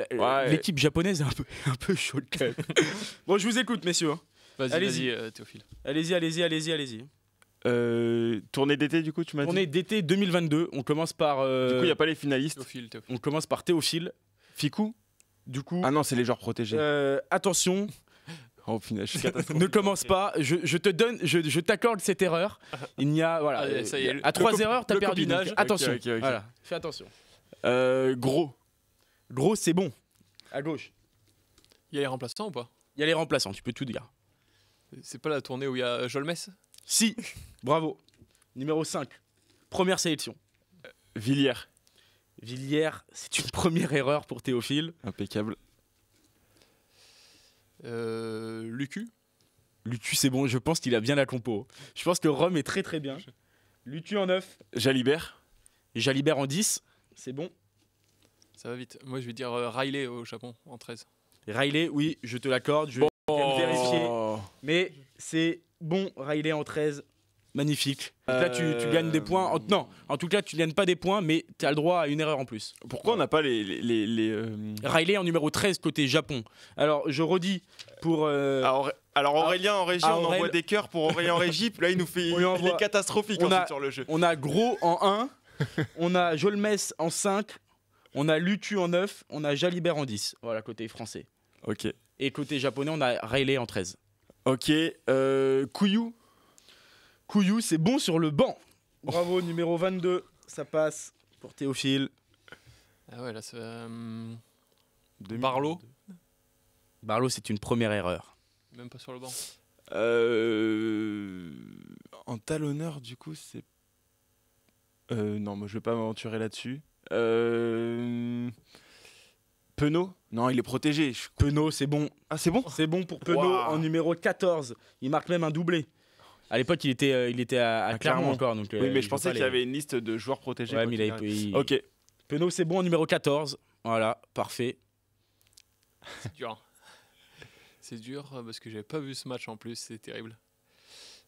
l'équipe japonaise est un peu chaude quand même. Bon, je vous écoute, messieurs. Vas-y, Théophile. Allez-y. Tournée d'été, du coup, tu m'as dit. Tournée d'été 2022. On commence par. Du coup, il n'y a pas les finalistes. Théophile. On commence par Théophile. Fikou. Du coup. Ah non, c'est les joueurs protégés. Attention. Oh, punaise, ne commence pas. Je t'accorde cette erreur. Il n'y a voilà. Allez, ça y est, à 3 erreurs, t'as perdu. Donc, attention. Okay. Voilà. Fais attention. Gros, c'est bon. À gauche. Il y a les remplaçants ou pas? Il y a les remplaçants, tu peux tout dire. C'est pas la tournée où il y a Jolmes? Si. Bravo. Numéro 5. Première sélection. Villiers, c'est une première erreur pour Théophile. Impeccable. Lucu, c'est bon, je pense qu'il a bien la compo. Je pense que Rome est très très bien. Lucu en 9. Jalibert en 10. C'est bon. Ça va vite. Moi je vais dire Riley au Japon en 13. Riley, oui, je te l'accorde. Je vais vérifier. Mais c'est bon, Riley en 13. Magnifique. Donc là, tu gagnes des points. Non, en tout cas, tu gagnes pas des points, mais tu as le droit à une erreur en plus. Pourquoi on n'a pas les Riley en numéro 13 côté Japon. Alors, je redis pour... Alors Aurélien en régie, on envoie des cœurs pour Aurélien en régie, puis là il nous fait il est catastrophique sur le jeu. On a Gros en 1, on a Jolmes en 5, on a Lutu en 9, on a Jalibert en 10. Voilà, côté français. Ok. Et côté japonais, on a Riley en 13. Ok. Couillou, c'est bon sur le banc. Bravo, numéro 22, ça passe pour Théophile. Ah ouais, là c'est... Barlow. Barlow, c'est une première erreur. Même pas sur le banc. En talonneur, du coup, c'est... non, moi je vais pas m'aventurer là-dessus. Penaud? Non, il est protégé. Penaud, c'est bon. Ah, c'est bon? C'est bon pour Penaud en numéro 14. Il marque même un doublé. À l'époque, il était à Clermont encore. Donc, oui, mais je pensais qu'il y avait une liste de joueurs protégés. Ouais, mais Ok. Penaud, c'est bon en numéro 14. Voilà, parfait. C'est dur. C'est dur parce que j'avais pas vu ce match en plus, c'est terrible.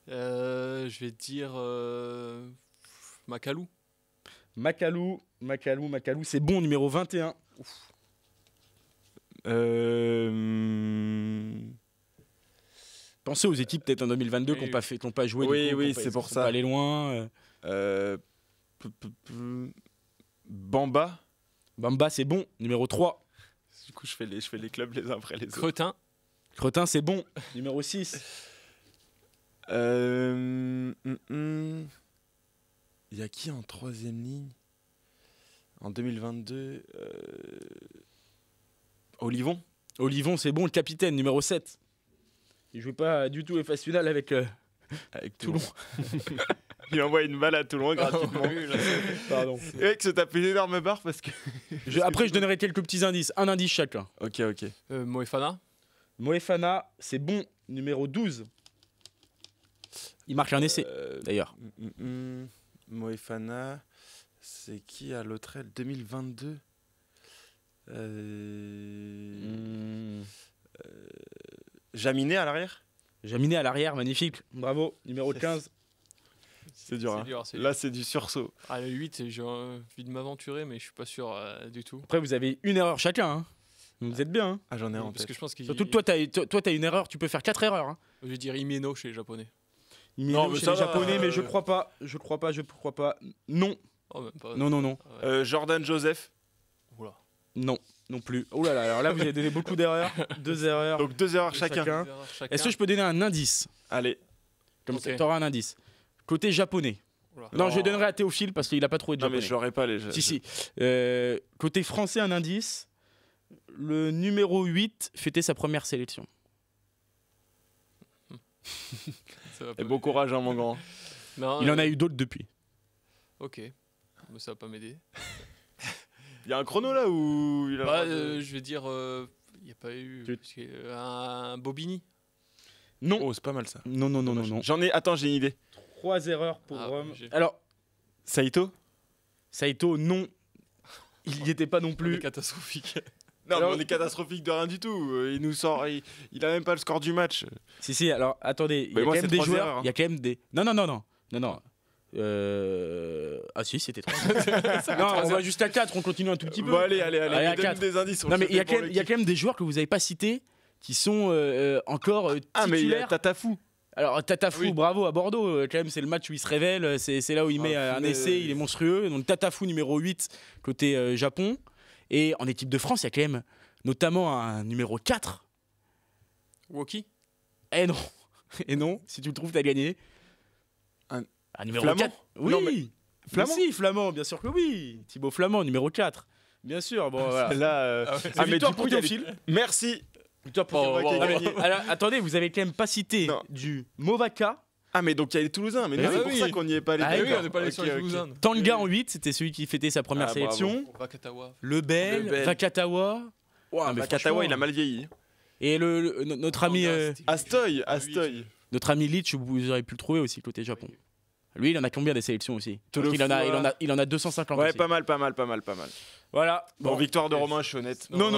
Je vais dire Macalou. Macalou, c'est bon numéro 21. Ouf. Pensez aux équipes peut-être en 2022 qui n'ont pas joué. Oui, c'est pour ça. Pas aller loin. Bamba, c'est bon, numéro 3. Du coup, je fais les clubs les uns après les autres. Cretin. Cretin, c'est bon. Numéro 6. Il y a qui en troisième ligne en 2022 Olivon. Olivon, c'est bon. Le capitaine, numéro 7. Il jouait pas du tout les phases finales avec Toulon. Il envoie une balle à Toulon gratuitement. Pardon. Et mec, se tape une énorme barre parce que. Après, je donnerai quelques petits indices. Un indice chacun. Ok. Moefana. Moefana, c'est bon. Numéro 12. Il marque un essai, d'ailleurs. Moefana, c'est qui à l'autre aile 2022 Jaminet à l'arrière. Jaminet à l'arrière, magnifique. Bravo. Numéro 15. C'est dur, Là, c'est du sursaut. Ah, le 8, j'ai envie de m'aventurer, mais je suis pas sûr du tout. Après, vous avez une erreur chacun. Hein. Vous êtes bien. Hein. Ah, j'en ai un en Parce tête. que je pense qu'il... Surtout que toi, t'as une erreur. Tu peux faire 4 erreurs. Hein. Je vais dire Imeno chez les Japonais. Non, mais ça les va, Japonais, mais je crois pas. Non. Oh, même pas. Non. Ah ouais. Jordan Joseph. Oula. Non plus. Oh là là, alors là, vous avez donné beaucoup d'erreurs. 2 erreurs. Donc 2 erreurs chacun. Est-ce que je peux donner un indice? Allez. Comme ça, Ok. t'auras un indice. Côté japonais. Oula. Non, je donnerai à Théophile parce qu'il a pas trouvé de Non, mais japonais. je l'aurais pas les. Si. Côté français, un indice. Le numéro 8 fêtait sa première sélection. Ça va Et pas bon m'aider. courage, mon grand. Non, Il en a eu d'autres depuis. Ok. Mais ça va pas m'aider. Il y a un chrono là où il a. Bah, je vais dire... Il n'y a pas eu... un Bobigny. Non. Oh, c'est pas mal ça. Non. J'en ai. Attends, j'ai une idée. 3 erreurs pour Ah, Rome. j'ai- Alors, Saito. Saito, non. Il n'y était pas non C'est plus. catastrophique. Non, Alors- mais on est catastrophique de rien du tout. Il nous sort. Il a même pas le score du match. Si, alors, attendez. Il y Mais a moi, quand c'est même des 3 joueurs. erreurs, hein. Il y a quand même des. Non. Ah si, c'était 3. Non, on va jusqu'à 4, on continue un tout petit peu. Bon, allez. Allez, à Donne-nous 4. des indices. on Non, le mais fait il y a pour quand même des joueurs que vous n'avez pas cités qui sont encore Ah, mais il y a titulaires. Tatafou. Alors Tatafou, Oui. bravo à Bordeaux, quand même c'est le match où il se révèle, c'est là où il met un punaise. essai, il est monstrueux. Donc Tatafou numéro 8 côté Japon. Et en équipe de France, il y a quand même notamment un numéro 4. Woki. Eh non, et non, si tu le trouves, t'as gagné. Un numéro Flamand 4. Oui, Non, mais- Flamand. Flamand Si, Flamand, bien sûr que oui. Thibaut Flamand, numéro 4. Bien sûr, bon voilà. Là. C'est victoire pour Théophile. Merci. Victoire pour Oh, Théophile. wow, Ah, wow. mais- alors, attendez, vous avez quand même pas cité Non. du Movaka. Ah, mais donc il y a les Toulousains. Mais Mais nous, c'est oui, pour oui. ça qu'on n'y est pas allé. Ah Ah oui, d'accord. on n'est pas allé sur les Ok, ok. Toulousains. Tanga en 8, c'était celui qui fêtait sa première Ah, sélection. Vakatawa. Lebel, Lebel. Vakatawa. Ouah, mais Vakatawa, franchement, il a mal vieilli. Et notre ami, Astoy. notre ami Leach, vous aurez pu le trouver aussi côté Japon. Lui, il en a combien des sélections aussi? Tolo Il en a 250 Ouais, aussi. pas mal. Voilà. Bon, victoire de Romain, je suis honnête. Non.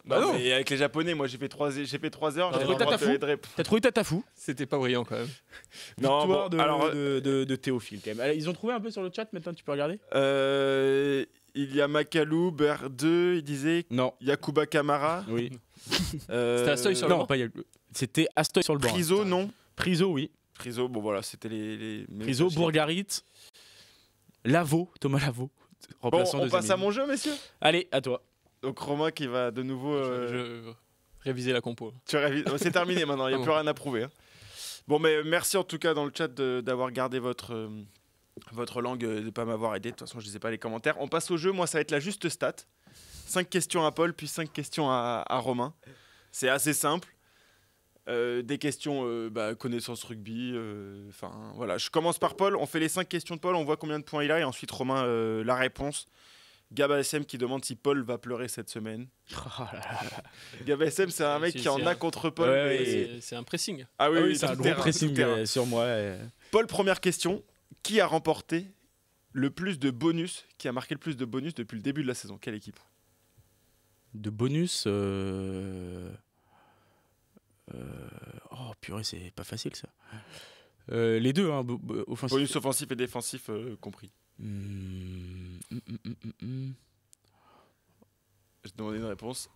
Bah non. Mais avec les Japonais, moi j'ai fait 3 heures. T'as j'ai trouvé pas Tatafou de rép- T'as trouvé Tatafou? C'était pas brillant quand même. Non, Victoire bon, alors, de Théophile quand même. Alors, ils ont trouvé un peu sur le chat, maintenant tu peux regarder? il y a Makalou, Ber2, il disait Non. Yakuba Kamara. Oui. C'était Astoy sur le Non, banc. pas C'était Astoy sur le banc. Priso, non. Priso, oui. Priso, bon voilà, c'était les Priso, Bourgarit. Lavaux, Thomas Lavaux. Bon, Remplaçant on de passe à Zemini. mon jeu, messieurs. Allez, à toi. Donc Romain qui va de nouveau. Je révisais la compo. C'est terminé maintenant, il n'y a Ah plus bon. rien à prouver. Hein. Bon, mais merci en tout cas dans le chat d'avoir gardé votre langue, de ne pas m'avoir aidé. De toute façon, je ne lisais pas les commentaires. On passe au jeu. Moi, ça va être la juste stat. 5 questions à Paul, puis 5 questions à Romain. C'est assez simple. Des questions connaissance rugby. Enfin, voilà. Je commence par Paul. On fait les 5 questions de Paul. On voit combien de points il a. Et ensuite, Romain, la réponse. Gab SM qui demande si Paul va pleurer cette semaine. Gab SM, c'est un mec Si, qui en c'est a un- contre Paul. Ouais, mais- ouais. C'est un pressing. Ah oui, Ah oui, oui, c'est tout un gros terrain, pressing tout terrain. sur moi. Paul, première question. Qui a remporté le plus de bonus, qui a marqué le plus de bonus depuis le début de la saison? Quelle équipe? De bonus. Oh purée, c'est pas facile ça. Les deux, hein, offensif. Bonus offensif et défensif compris. Je demandais une réponse.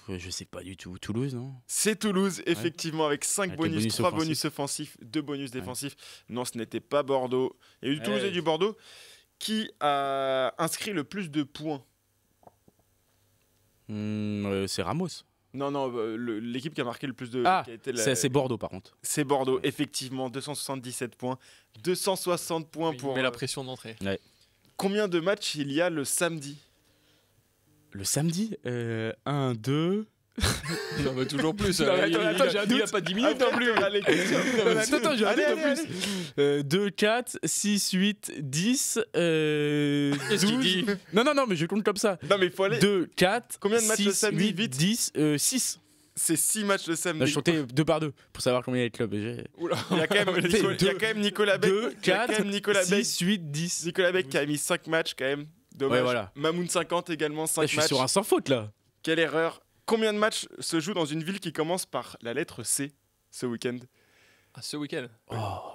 Je sais pas du tout. Toulouse, non? C'est Toulouse, effectivement, avec 5 Avec les bonus, bonus 3 offensifs. bonus offensifs, 2 bonus défensifs. Non, ce n'était pas Bordeaux. Il y a eu du Toulouse Ouais. et du Bordeaux. Qui a inscrit le plus de points? C'est Ramos. Non, l'équipe qui a marqué le plus de... Ah, qui a été c'est Bordeaux par contre. C'est Bordeaux, effectivement, 277 points. 260 points Il pour... met la pression d'entrée. Combien de matchs il y a le samedi ? Le samedi 1, 2... Non, mais toujours plus. Non, mais attends, j'ai un doute. Il a pas 10 minutes non plus. Attends, j'ai un doute en plus. 2, 4, 6, 8, 10, 12... Qu'est-ce qu'il dit ? Non, mais je compte comme ça. Non, mais il faut aller... 2, 4, Combien de matchs 6, le samedi, 8, vite 10, 6. C'est 6 matchs le samedi. Je comptais 2 par 2 pour savoir combien il y a de clubs. Oula. Il y a quand même Nicolas Beck. 2, 4, Nicolas Beck. 6, 8, 10. Nicolas Beck qui a mis 5 matchs quand même. Dommage. Ouais, voilà. Mamoun 50 également, 5 Là, je suis matchs. sur un sans faute là. Quelle erreur. Combien de matchs se jouent dans une ville qui commence par la lettre C ce week-end ? Ah, ce week-end. Oh,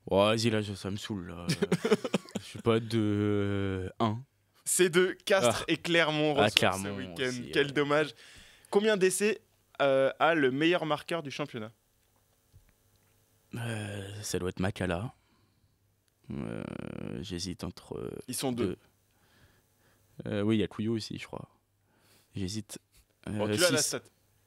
vas-y, là, ça me saoule. Là. Je sais pas, 1. C'est de Castres et Clermont reçoivent Clermont ce week-end. aussi, Quel dommage. Combien d'essais a le meilleur marqueur du championnat ? Ça doit être Makala. J'hésite entre. Ils sont 2. Oui, il y a Couillot aussi, je crois. J'hésite. Bon, tu l'as la stat.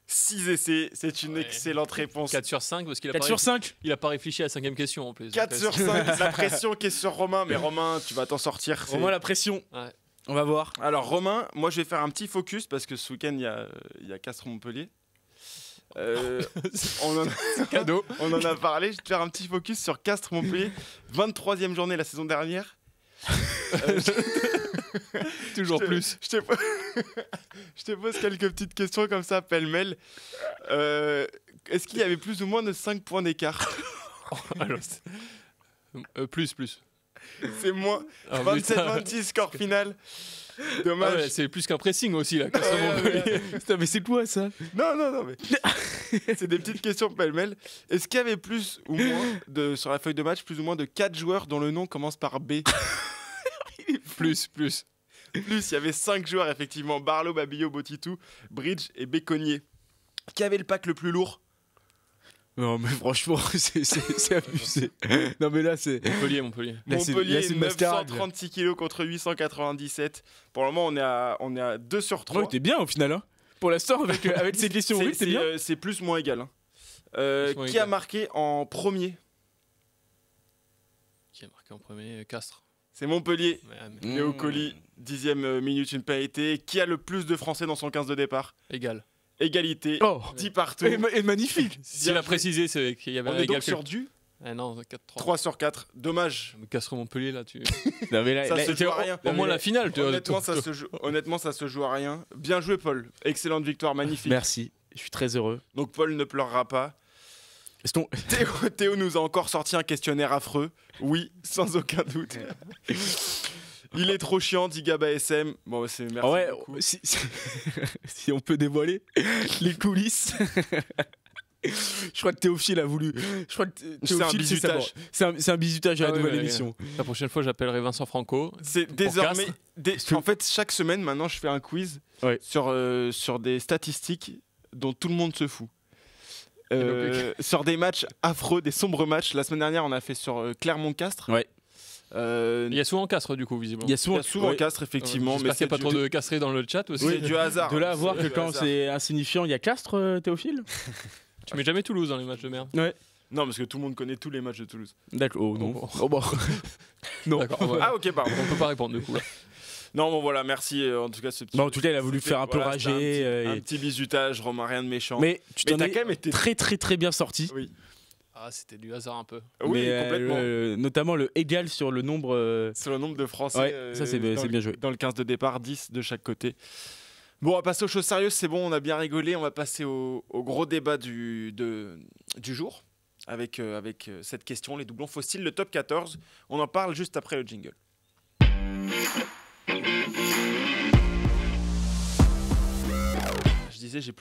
6 essais, c'est une excellente réponse. 4 sur 5 parce qu'il a 4 sur 5. Il a pas réfléchi à la 5e question en plus. 4 sur 5, la pression qui est sur Romain. Mais Romain, tu vas t'en sortir. Au moins la pression. Ouais. On va voir. Alors Romain, moi je vais faire un petit focus parce que ce week-end il y a Castres-Montpellier. Cadeau. On en a parlé, je vais te faire un petit focus sur Castres-Montpellier. 23e journée la saison dernière. Toujours plus. Je te pose quelques petites questions comme ça, pêle-mêle. Est-ce qu'il y avait plus ou moins de 5 points d'écart ? Alors, plus. C'est moins. Ah, 27-26 score final. Dommage. Ah ouais, c'est plus qu'un pressing aussi là. Putain, mais c'est quoi ça ? Non, mais c'est des petites questions pêle-mêle. Est-ce qu'il y avait plus ou moins sur la feuille de match, plus ou moins de 4 joueurs dont le nom commence par B ? Plus. Plus, il y avait 5 joueurs effectivement. Barlow, Babillo, Botitou, Bridge et Béconnier. Qui avait le pack le plus lourd ? Non, mais franchement, c'est abusé. Non, mais là, c'est. Montpellier. Montpellier, c'est une mascarade. 936 kg contre 897. Pour le moment, on est à 2 sur 3. Ouais, t'es bien au final, hein. Pour l'instant, avec ces questions, oui, c'est bien. C'est plus moins égal. Qui égal. a marqué en premier ? Qui a marqué en premier ? Castres. C'est Montpellier. Ouais, mais Léo Colli, 10e minute, une pénalité. Qui a le plus de Français dans son 15 de départ ? égal. Égalité. Oh 10 partout. Et magnifique. S'il a précisé, c'est qu'il y avait On un est égal. donc sur du Ah non, 4-3. 3 sur 4. Dommage. Castres-Montpellier là, tu. Non, mais là, Ça se joue à rien. Au moins la finale, tu vois. Honnêtement, ça se joue à rien. Bien joué, Paul. Excellente victoire, magnifique. Merci. Je suis très heureux. Donc, Paul ne pleurera pas. Est-ce Théo nous a encore sorti un questionnaire affreux. Oui, sans aucun doute. Il est trop chiant, dit Gaba SM. Bon, c'est merci ouais, beaucoup. si on peut dévoiler les coulisses. Je crois que Théophile a voulu. Je crois que C'est un bizutage. C'est un bizutage à la nouvelle émission. La prochaine fois, j'appellerai Vincent Franco. C'est désormais. En fait, chaque semaine, maintenant, je fais un quiz sur des statistiques dont tout le monde se fout. Sur des matchs affreux, des sombres matchs. La semaine dernière, on a fait sur Clermont-Castres. Ouais. Il y a souvent Castres, du coup, visiblement. Il y a souvent Castres, effectivement. J'espère qu'il n'y a pas trop de castrés dans le chat aussi. Oui, du hasard. De là à voir que du quand hasard. c'est insignifiant, il y a Castres, Théophile. Tu mets jamais Toulouse dans les matchs de merde. Ouais. Non, parce que tout le monde connaît tous les matchs de Toulouse. D'accord. Oh non. Bon. Oh bon. Non. D'accord. Ah, ok, pardon. On peut pas répondre, du coup. Là. Non, bon, voilà, merci. En tout cas, ce petit. Bon, en tout cas, il a voulu faire un peu voilà, rager. Un petit bizutage, Romain, rien de méchant. Mais tu t'en t'as es quand même été. très très très bien sorti. Oui. Ah, c'était du hasard un peu. Oui, Mais, complètement. notamment le égal sur le nombre. Sur le nombre de Français. Ouais, ça, c'est bien joué. Dans le 15 de départ, 10 de chaque côté. Bon, on va passer aux choses sérieuses. C'est bon, on a bien rigolé. On va passer au gros débat du jour. Avec cette question, les doublons fossiles, le top 14. On en parle juste après le jingle. Je disais, j'ai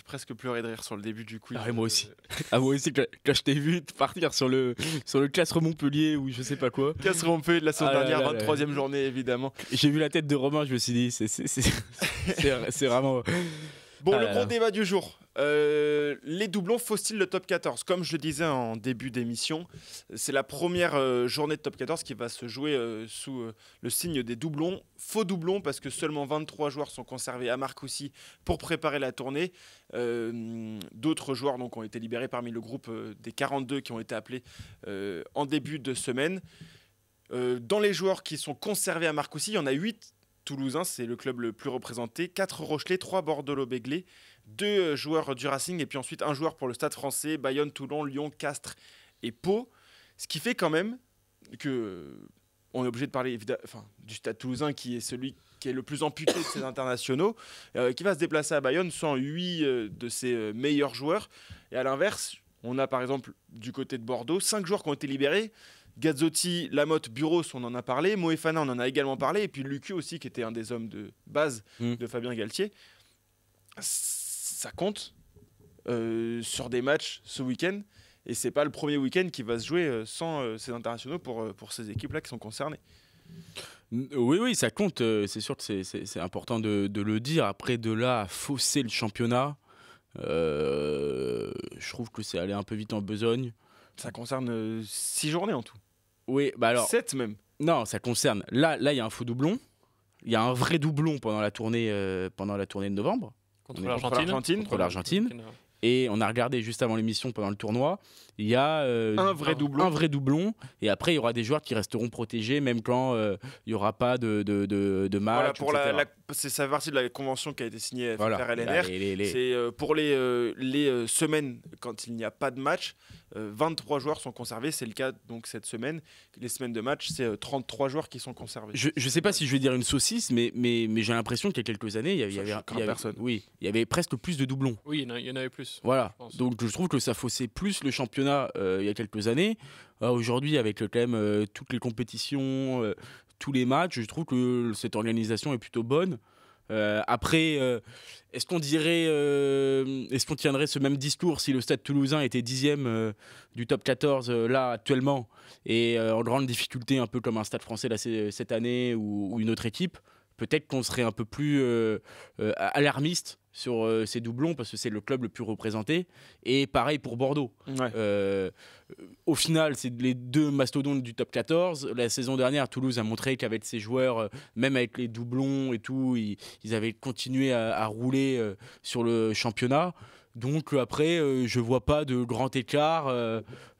presque pleuré de rire sur le début du quiz. Ah, et moi aussi. Moi aussi, quand je t'ai vu partir sur le Castres Montpellier ou je sais pas quoi. Castres Montpellier de la saison dernière, là, 23e journée évidemment. J'ai vu la tête de Romain, je me suis dit, c'est vraiment. Bon, le gros débat du jour. Les doublons faussent-ils le top 14 ? Comme je le disais en début d'émission, c'est la première journée de top 14 qui va se jouer sous le signe des doublons. Faux doublons parce que seulement 23 joueurs sont conservés à Marcoussis pour préparer la tournée. D'autres joueurs donc, ont été libérés parmi le groupe des 42 qui ont été appelés en début de semaine. Dans les joueurs qui sont conservés à Marcoussis, il y en a 8 Toulousains, c'est le club le plus représenté, 4 Rochelais, 3 Bordeaux-Béglé, 2 joueurs du Racing et puis ensuite un joueur pour le Stade français, Bayonne, Toulon, Lyon, Castres et Pau. Ce qui fait quand même que on est obligé de parler du Stade Toulousain qui est celui qui est le plus amputé de ses internationaux, qui va se déplacer à Bayonne sans 8 de ses meilleurs joueurs. Et à l'inverse, on a par exemple du côté de Bordeaux 5 joueurs qui ont été libérés. Gazzotti, Lamotte, Buros, on en a parlé. Moefana, on en a également parlé. Et puis Lucu aussi, qui était un des hommes de base de Fabien Galtier. Ça compte sur des matchs ce week-end. Et c'est pas le premier week-end qui va se jouer sans ces internationaux pour ces équipes-là qui sont concernées. Oui, ça compte. C'est sûr que c'est important de le dire. Après, de là à fausser le championnat, je trouve que c'est allé un peu vite en besogne. Ça concerne 6 journées en tout. Oui, bah alors. 7 même. Non, ça concerne. Là, il y a un faux doublon. Il y a un vrai doublon pendant la tournée de novembre. Contre l'Argentine. Et on a regardé juste avant l'émission pendant le tournoi. Il y a un vrai doublon. Et après, il y aura des joueurs qui resteront protégés même quand il n'y aura pas de match. Voilà, ça fait partie de la convention qui a été signée par LNR. C'est pour les semaines quand il n'y a pas de match. 23 joueurs sont conservés, c'est le cas donc cette semaine. Les semaines de match, c'est 33 joueurs qui sont conservés. Je ne sais pas si je vais dire une saucisse, mais j'ai l'impression qu'il y a quelques années, il y avait presque plus de doublons. Oui, il y en avait plus. Voilà, donc je trouve que ça faussait plus le championnat il y a quelques années. Aujourd'hui, avec quand même toutes les compétitions, tous les matchs, je trouve que cette organisation est plutôt bonne. Après, est-ce qu'on tiendrait ce même discours si le Stade Toulousain était 10e du top 14 là actuellement et en grande difficulté un peu comme un Stade Français là, cette année ou une autre équipe? Peut-être qu'on serait un peu plus alarmiste sur ces doublons parce que c'est le club le plus représenté. Et pareil pour Bordeaux. Ouais. Au final, c'est les deux mastodontes du top 14. La saison dernière, Toulouse a montré qu'avec ses joueurs, même avec les doublons et tout, ils avaient continué à rouler sur le championnat. Donc après, je ne vois pas de grand écart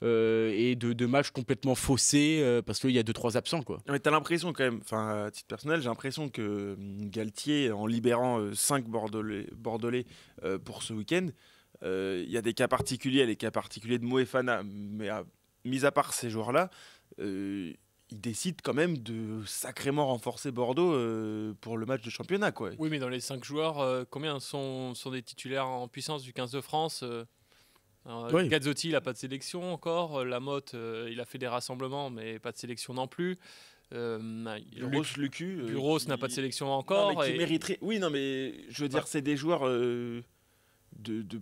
et de matchs complètement faussés parce qu'il y a 2-3 absents. Quoi. Mais tu as l'impression quand même, à titre personnel, j'ai l'impression que Galtier, en libérant 5 Bordelais pour ce week-end, il y a des cas particuliers, les cas particuliers de Moefana, mais mis à part ces joueurs-là, il décide quand même de sacrément renforcer Bordeaux pour le match de championnat. Quoi. Oui, mais dans les 5 joueurs, combien sont des titulaires en puissance du 15 de France Oui. Gazzotti, il n'a pas de sélection encore. Lamotte, il a fait des rassemblements, mais pas de sélection non plus. Lucu. Buros n'a pas de sélection encore. Non, mais qui mériterait... Oui, non, mais je veux dire, c'est des joueurs de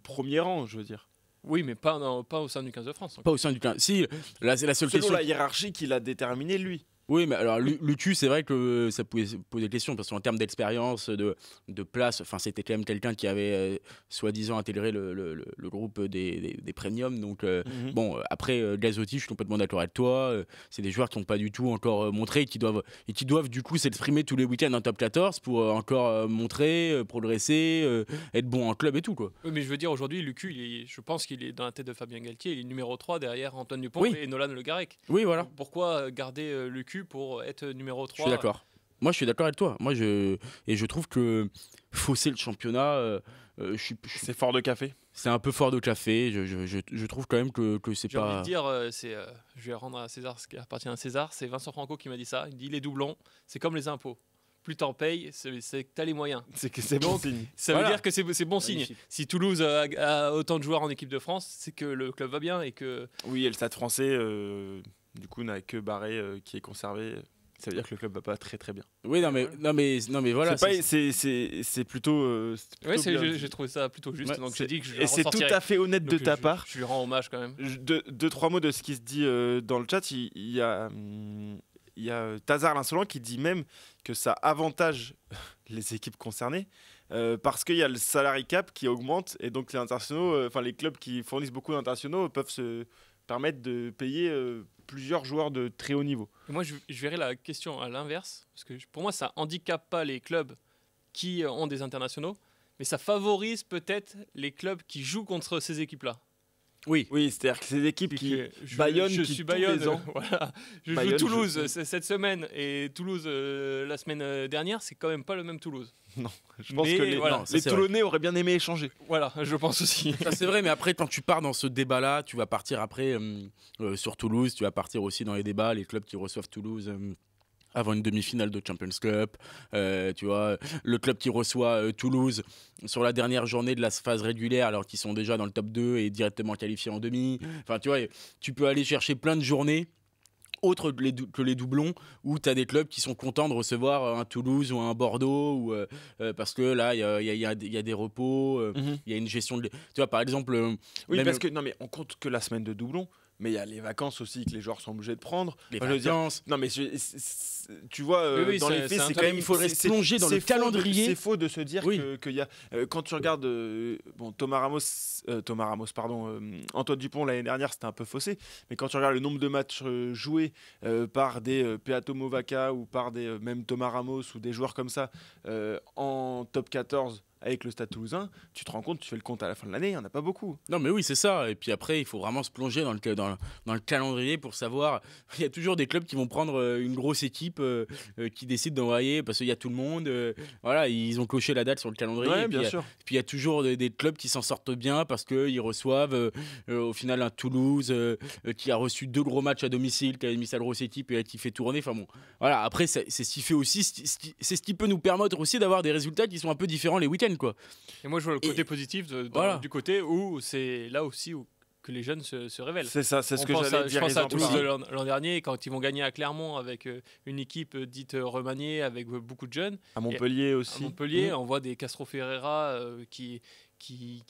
premier rang, je veux dire. Oui, mais pas au sein du 15 de France. Pas au sein du 15. Si, là, c'est la seule question. Selon la hiérarchie qu'il a déterminée, lui. Oui, mais alors Lucu, c'est vrai que ça pouvait poser des questions parce qu'en termes d'expérience, de place, c'était quand même quelqu'un qui avait soi-disant intégré le groupe des premiums. Donc bon, après Gazzotti, je suis complètement d'accord avec toi. C'est des joueurs qui n'ont pas du tout encore montré et qui doivent du coup s'exprimer tous les week-ends en top 14 pour encore montrer, progresser, être bon en club et tout quoi. Oui, mais je veux dire aujourd'hui, Lucu, je pense qu'il est dans la tête de Fabien Galtier. Il est numéro 3 derrière Antoine Dupont et Nolan Le Garec. Oui, voilà. Pourquoi garder Lucu pour être numéro 3? Je suis d'accord. Moi, je suis d'accord avec toi. Et je trouve que fausser le championnat, c'est fort de café. C'est un peu fort de café. Je trouve quand même que c'est J'ai envie de dire, je vais rendre à César ce qui appartient à César. C'est Vincent Franco qui m'a dit ça. Il dit les doublons, c'est comme les impôts. Plus t'en payes, c'est que t'as les moyens. C'est que c'est bon signe. Ça veut dire que c'est bon signe. Si Toulouse a autant de joueurs en équipe de France, c'est que le club va bien et que. Oui, et le Stade Français, du coup, n'a que Barré qui est conservé. Ça veut dire que le club va pas très très bien. Oui, non mais voilà. C'est plutôt. Oui, j'ai trouvé ça plutôt juste. Ouais, donc j'ai dit que je et c'est tout à fait honnête de ta part. Je lui rends hommage quand même. Deux, trois mots de ce qui se dit dans le chat. Il y a Tazar l'Insolent qui dit même que ça avantage les équipes concernées parce qu'il y a le salary cap qui augmente et donc les internationaux, les clubs qui fournissent beaucoup d'internationaux peuvent se permettre de payer plusieurs joueurs de très haut niveau. Et moi, je verrais la question à l'inverse, parce que pour moi, ça handicape pas les clubs qui ont des internationaux, mais ça favorise peut-être les clubs qui jouent contre ces équipes-là. Oui, c'est-à-dire que ces équipes qui Bayonne, je qui suis tous Bayonne, les ans, voilà. Je Bayonne, joue Toulouse cette semaine et Toulouse la semaine dernière, c'est quand même pas le même Toulouse. Non, je pense Mais que les Toulonnais auraient bien aimé échanger. Voilà, je pense aussi. Ça c'est vrai, mais après quand tu pars dans ce débat-là, tu vas partir après sur Toulouse, tu vas partir aussi dans les débats, les clubs qui reçoivent Toulouse. Avant une demi-finale de Champions Cup, tu vois, le club qui reçoit Toulouse sur la dernière journée de la phase régulière alors qu'ils sont déjà dans le top 2 et directement qualifiés en demi. Enfin, tu vois, tu peux aller chercher plein de journées autres que les doublons où tu as des clubs qui sont contents de recevoir un Toulouse ou un Bordeaux ou, parce que là, il y a des repos, il y a une gestion de... Tu vois, par exemple... Oui, parce que, non, mais on compte que la semaine de doublons. Mais il y a les vacances aussi que les joueurs sont obligés de prendre. Les vacances. Non, mais tu vois, dans les faits, c'est quand même. Il faudrait se plonger dans le calendrier. C'est faux de se dire qu'il y a. Quand tu regardes. Antoine Dupont l'année dernière, c'était un peu faussé. Mais quand tu regardes le nombre de matchs joués par des Peato Movaca ou par des même Thomas Ramos ou des joueurs comme ça en top 14. Avec le Stade Toulousain, tu te rends compte, tu fais le compte à la fin de l'année, il n'y en a pas beaucoup. Non mais oui, c'est ça. Et puis après, il faut vraiment se plonger dans le calendrier pour savoir. Il y a toujours des clubs qui vont prendre une grosse équipe qui décident d'envoyer parce qu'il y a tout le monde. Voilà, ils ont coché la date sur le calendrier. Ouais, et puis, bien sûr. Puis il y a toujours des clubs qui s'en sortent bien parce qu'ils reçoivent au final un Toulouse qui a reçu 2 gros matchs à domicile, qui a mis sa grosse équipe et qui fait tourner. Enfin bon, voilà. Après, c'est ce qui fait aussi, c'est ce qui peut nous permettre aussi d'avoir des résultats qui sont un peu différents les week-ends. Quoi. Et moi je vois le côté positif du côté où c'est là aussi que les jeunes se révèlent. C'est ça, c'est ce que j'allais dire. Je pense à Toulouse l'an dernier quand ils vont gagner à Clermont avec une équipe dite remaniée avec beaucoup de jeunes. À Montpellier aussi. À Montpellier, on voit des Castro Ferreira qui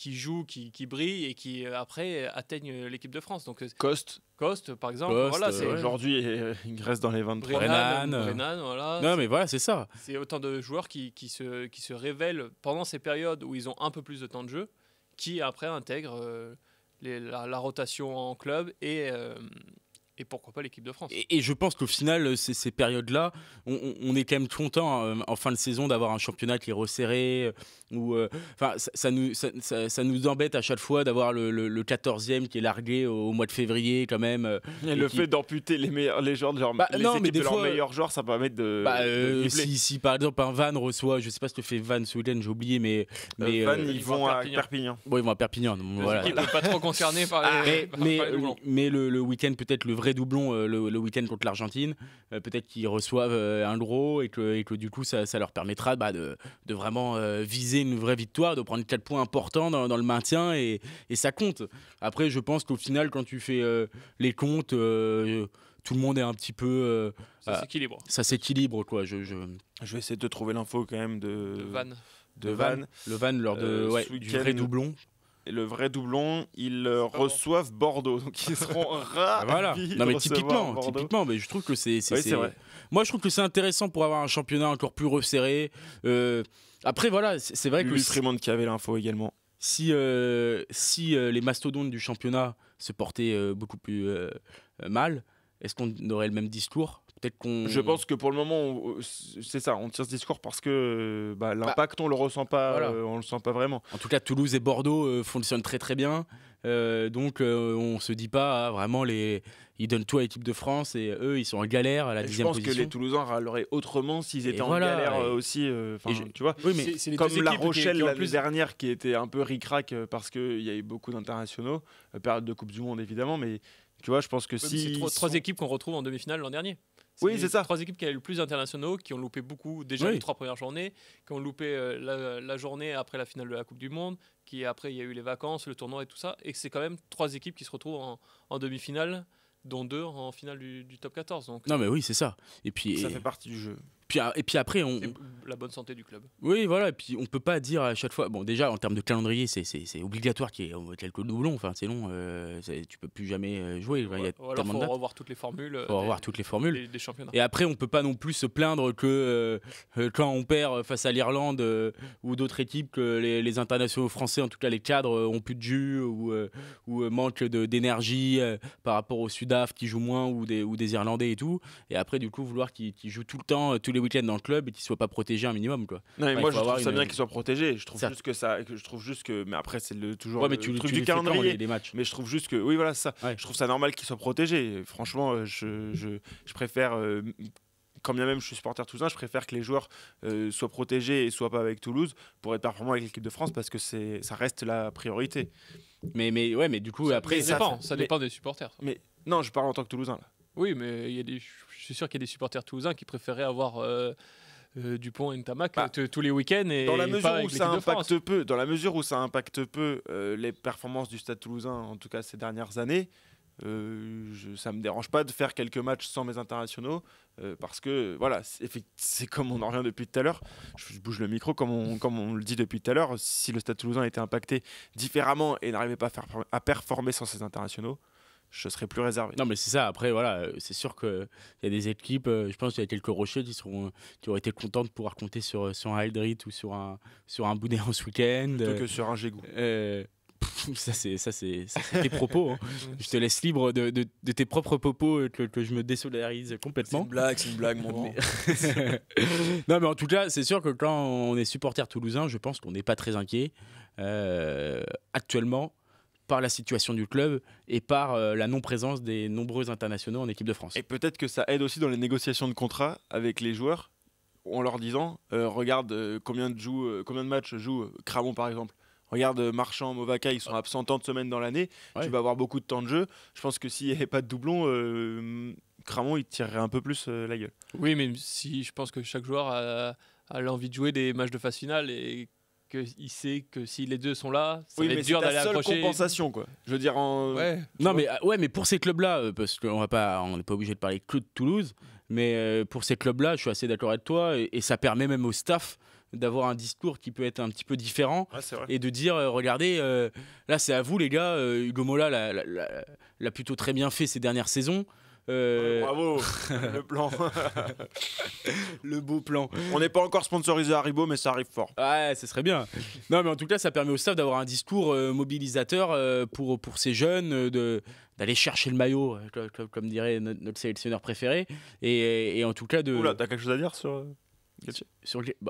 jouent, qui brillent et qui après atteignent l'équipe de France. Donc Coste par exemple. Voilà, c'est aujourd'hui il reste dans les 23. Brennan, voilà. Non mais voilà, c'est ça. C'est autant de joueurs qui se révèlent pendant ces périodes où ils ont un peu plus de temps de jeu, qui après intègrent la rotation en club et pourquoi pas l'équipe de France. Et je pense qu'au final, ces périodes-là, on est quand même content en fin de saison d'avoir un championnat qui est resserré. Ça nous embête à chaque fois d'avoir le 14e qui est largué au mois de février quand même. Et le fait d'amputer les joueurs de leurs meilleurs joueurs, ça permet de si par exemple un Vannes reçoit, je sais pas ce que fait Vannes ce week-end, j'ai oublié, mais Vannes ils vont à Perpignan. Bon, ils vont à Perpignan. Voilà. Ils ne sont pas trop concernés par mais le week-end peut-être le vrai doublon le week-end contre l'Argentine, peut-être qu'ils reçoivent un gros et que du coup ça leur permettra de vraiment viser une vraie victoire, de prendre 4 points importants dans le maintien et ça compte. Après je pense qu'au final quand tu fais les comptes, tout le monde est un petit peu ça s'équilibre quoi. Je vais essayer de trouver l'info quand même de Vannes. Le Vannes lors du vrai doublon. Et le vrai doublon, ils reçoivent Bordeaux, donc ils seront ravis. Voilà. Non mais typiquement, mais je trouve que c'est vrai. Moi je trouve que c'est intéressant pour avoir un championnat encore plus resserré. Après voilà, c'est vrai que Lutrimond qui avait l'info également. Si les mastodontes du championnat se portaient beaucoup plus mal, est-ce qu'on aurait le même discours ? Je pense que pour le moment, c'est ça, on tire ce discours parce que l'impact, on le ressent pas, voilà. On le sent pas vraiment. En tout cas, Toulouse et Bordeaux fonctionnent très très bien, donc on se dit pas vraiment ils donnent tout à l'équipe de France et eux ils sont en galère à la 10e position. Je pense que les Toulousains râleraient autrement s'ils étaient en galère aussi. Tu vois, oui, mais c'est comme La Rochelle l'année dernière qui était un peu ric-rac parce qu'il y a eu beaucoup d'internationaux, période de Coupe du Monde évidemment, mais tu vois, je pense que c'est trois équipes qu'on retrouve en demi-finale l'an dernier. C'est ça. 3 équipes qui avaient le plus d'internationaux, qui ont loupé beaucoup déjà les 3 premières journées, qui ont loupé la journée après la finale de la Coupe du Monde, qui après il y a eu les vacances, le tournoi et tout ça, et que c'est quand même 3 équipes qui se retrouvent en demi-finale, dont 2 en finale du top 14. Donc, non mais oui c'est ça. Ça fait partie du jeu. Et puis après, C'est la bonne santé du club. oui, voilà. Et puis on peut pas dire à chaque fois. Bon, déjà en termes de calendrier, c'est obligatoire qu'il y ait quelques doublons. Enfin, c'est long. Tu peux plus jamais jouer. Il y a Ou alors tellement de faut dates. revoir toutes les formules. Faut revoir toutes les formules. Des championnats. Et après, on peut pas non plus se plaindre que quand on perd face à l'Irlande ou d'autres équipes, que les internationaux français, en tout cas les cadres, ont plus de jus ou manquent d'énergie par rapport aux Sudaf qui jouent moins ou des Irlandais et tout. Et après, du coup, vouloir qu'ils jouent tout le temps, tous les week-ends dans le club et qu'ils soient pas protégés un minimum, quoi. Non, mais Enfin, moi il je faut trouve avoir ça une- bien qu'ils soient protégés. Je trouve Ça- juste que mais après c'est toujours Ouais, le mais tu truc les du fais quand, calendrier. les matchs. Mais je trouve juste que oui voilà ça. Ouais. Je trouve ça normal qu'ils soient protégés. Franchement, je préfère quand bien même je suis supporter toulousain, je préfère que les joueurs soient protégés et soient pas avec Toulouse pour être performants avec l'équipe de France parce que ça reste la priorité. Mais du coup, après, Ça dépend des supporters. ça. Mais non, je parle en tant que Toulousain là. Oui, mais je suis sûr qu'il y a des supporters toulousains qui préféraient avoir Dupont et Ntamak Bah, tous les week-ends et Dans la pas mesure avec où ça l'équipe de France. impacte peu, dans la mesure où ça impacte peu les performances du Stade Toulousain, en tout cas ces dernières années, ça me dérange pas de faire quelques matchs sans mes internationaux parce que voilà, c'est comme on en revient depuis tout à l'heure. Je bouge le micro comme on le dit depuis tout à l'heure. Si le Stade Toulousain était impacté différemment et n'arrivait pas à performer sans ses internationaux, je serais plus réservé. non, mais c'est ça. Après, voilà, c'est sûr qu'il y a des équipes, je pense qu'il y a quelques Rochers qui auraient été contents de pouvoir compter sur un Aldrit ou sur un Boudéan ce week-end. Plutôt que sur un Gégou. Ça c'est tes propos. Hein. Je te laisse libre de tes propres propos que je me désolidarise complètement. C'est une blague, mon grand. Non, mais en tout cas, c'est sûr que quand on est supporter toulousain, je pense qu'on n'est pas très inquiet actuellement par la situation du club et par la non-présence des nombreux internationaux en équipe de France. Et peut-être que ça aide aussi dans les négociations de contrat avec les joueurs en leur disant regarde combien de matchs joue Cramon par exemple. Regarde Marchand, Movaca, ils sont absents tant de semaines dans l'année. Ouais. Tu vas avoir beaucoup de temps de jeu. Je pense que s'il n'y avait pas de doublon, Cramon il tirerait un peu plus la gueule. Oui, mais si je pense que chaque joueur a l'envie de jouer des matchs de phase finale et qu'il sait que si les deux sont là, ça Oui, va mais être c'est dur ta d'aller seule accrocher. compensation quoi. Je veux dire Ouais. Non, mais pour ces clubs-là, parce qu'on n'est pas obligé de parler que de Toulouse, mais pour ces clubs-là, je suis assez d'accord avec toi, et ça permet même au staff d'avoir un discours qui peut être un petit peu différent Ouais, c'est vrai. et de dire regardez, là c'est à vous les gars, Hugo Mola l'a plutôt très bien fait ces dernières saisons. Bravo, le plan. Le beau plan. On n'est pas encore sponsorisé Haribo, mais ça arrive fort. Ouais, ce serait bien. Non, mais en tout cas, ça permet au staff d'avoir un discours mobilisateur pour ces jeunes, d'aller chercher le maillot, comme dirait notre sélectionneur préféré. Et en tout cas, Oula, t'as quelque chose à dire sur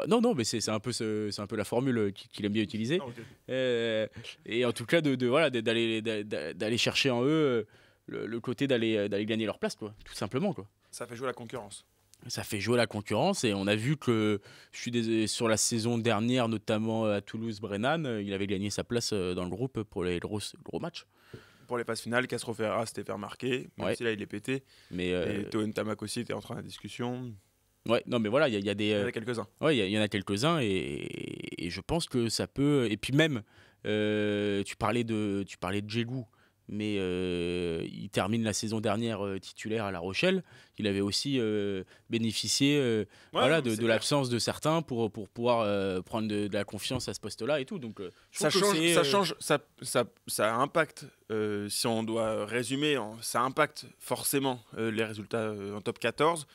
non, mais c'est un peu la formule qu'il aime bien utiliser. Ah, ok. Et en tout cas, d'aller chercher en eux le côté d'aller gagner leur place, quoi, tout simplement, quoi. Ça fait jouer la concurrence. Ça fait jouer la concurrence et on a vu que sur la saison dernière, notamment à Toulouse, Brennan, il avait gagné sa place dans le groupe pour les gros matchs. Pour les phases finales, Castro Ferreira s'était fait remarquer, même Ouais. si là il est pété. Mais Et Théo Ntamak aussi était en train de discussion. ouais, non, mais voilà, il y a des Il y en a quelques-uns. ouais, il y en a quelques-uns et je pense que ça peut. Et puis même, tu parlais de Djegou, mais il termine la saison dernière titulaire à La Rochelle. Il avait aussi bénéficié voilà, c'est de clair. l'absence de certains pour pouvoir prendre de la confiance à ce poste-là et tout. Donc, je Ça trouve que change, c'est, ça change, ça impacte, si on doit résumer, ça impacte forcément les résultats en top 14,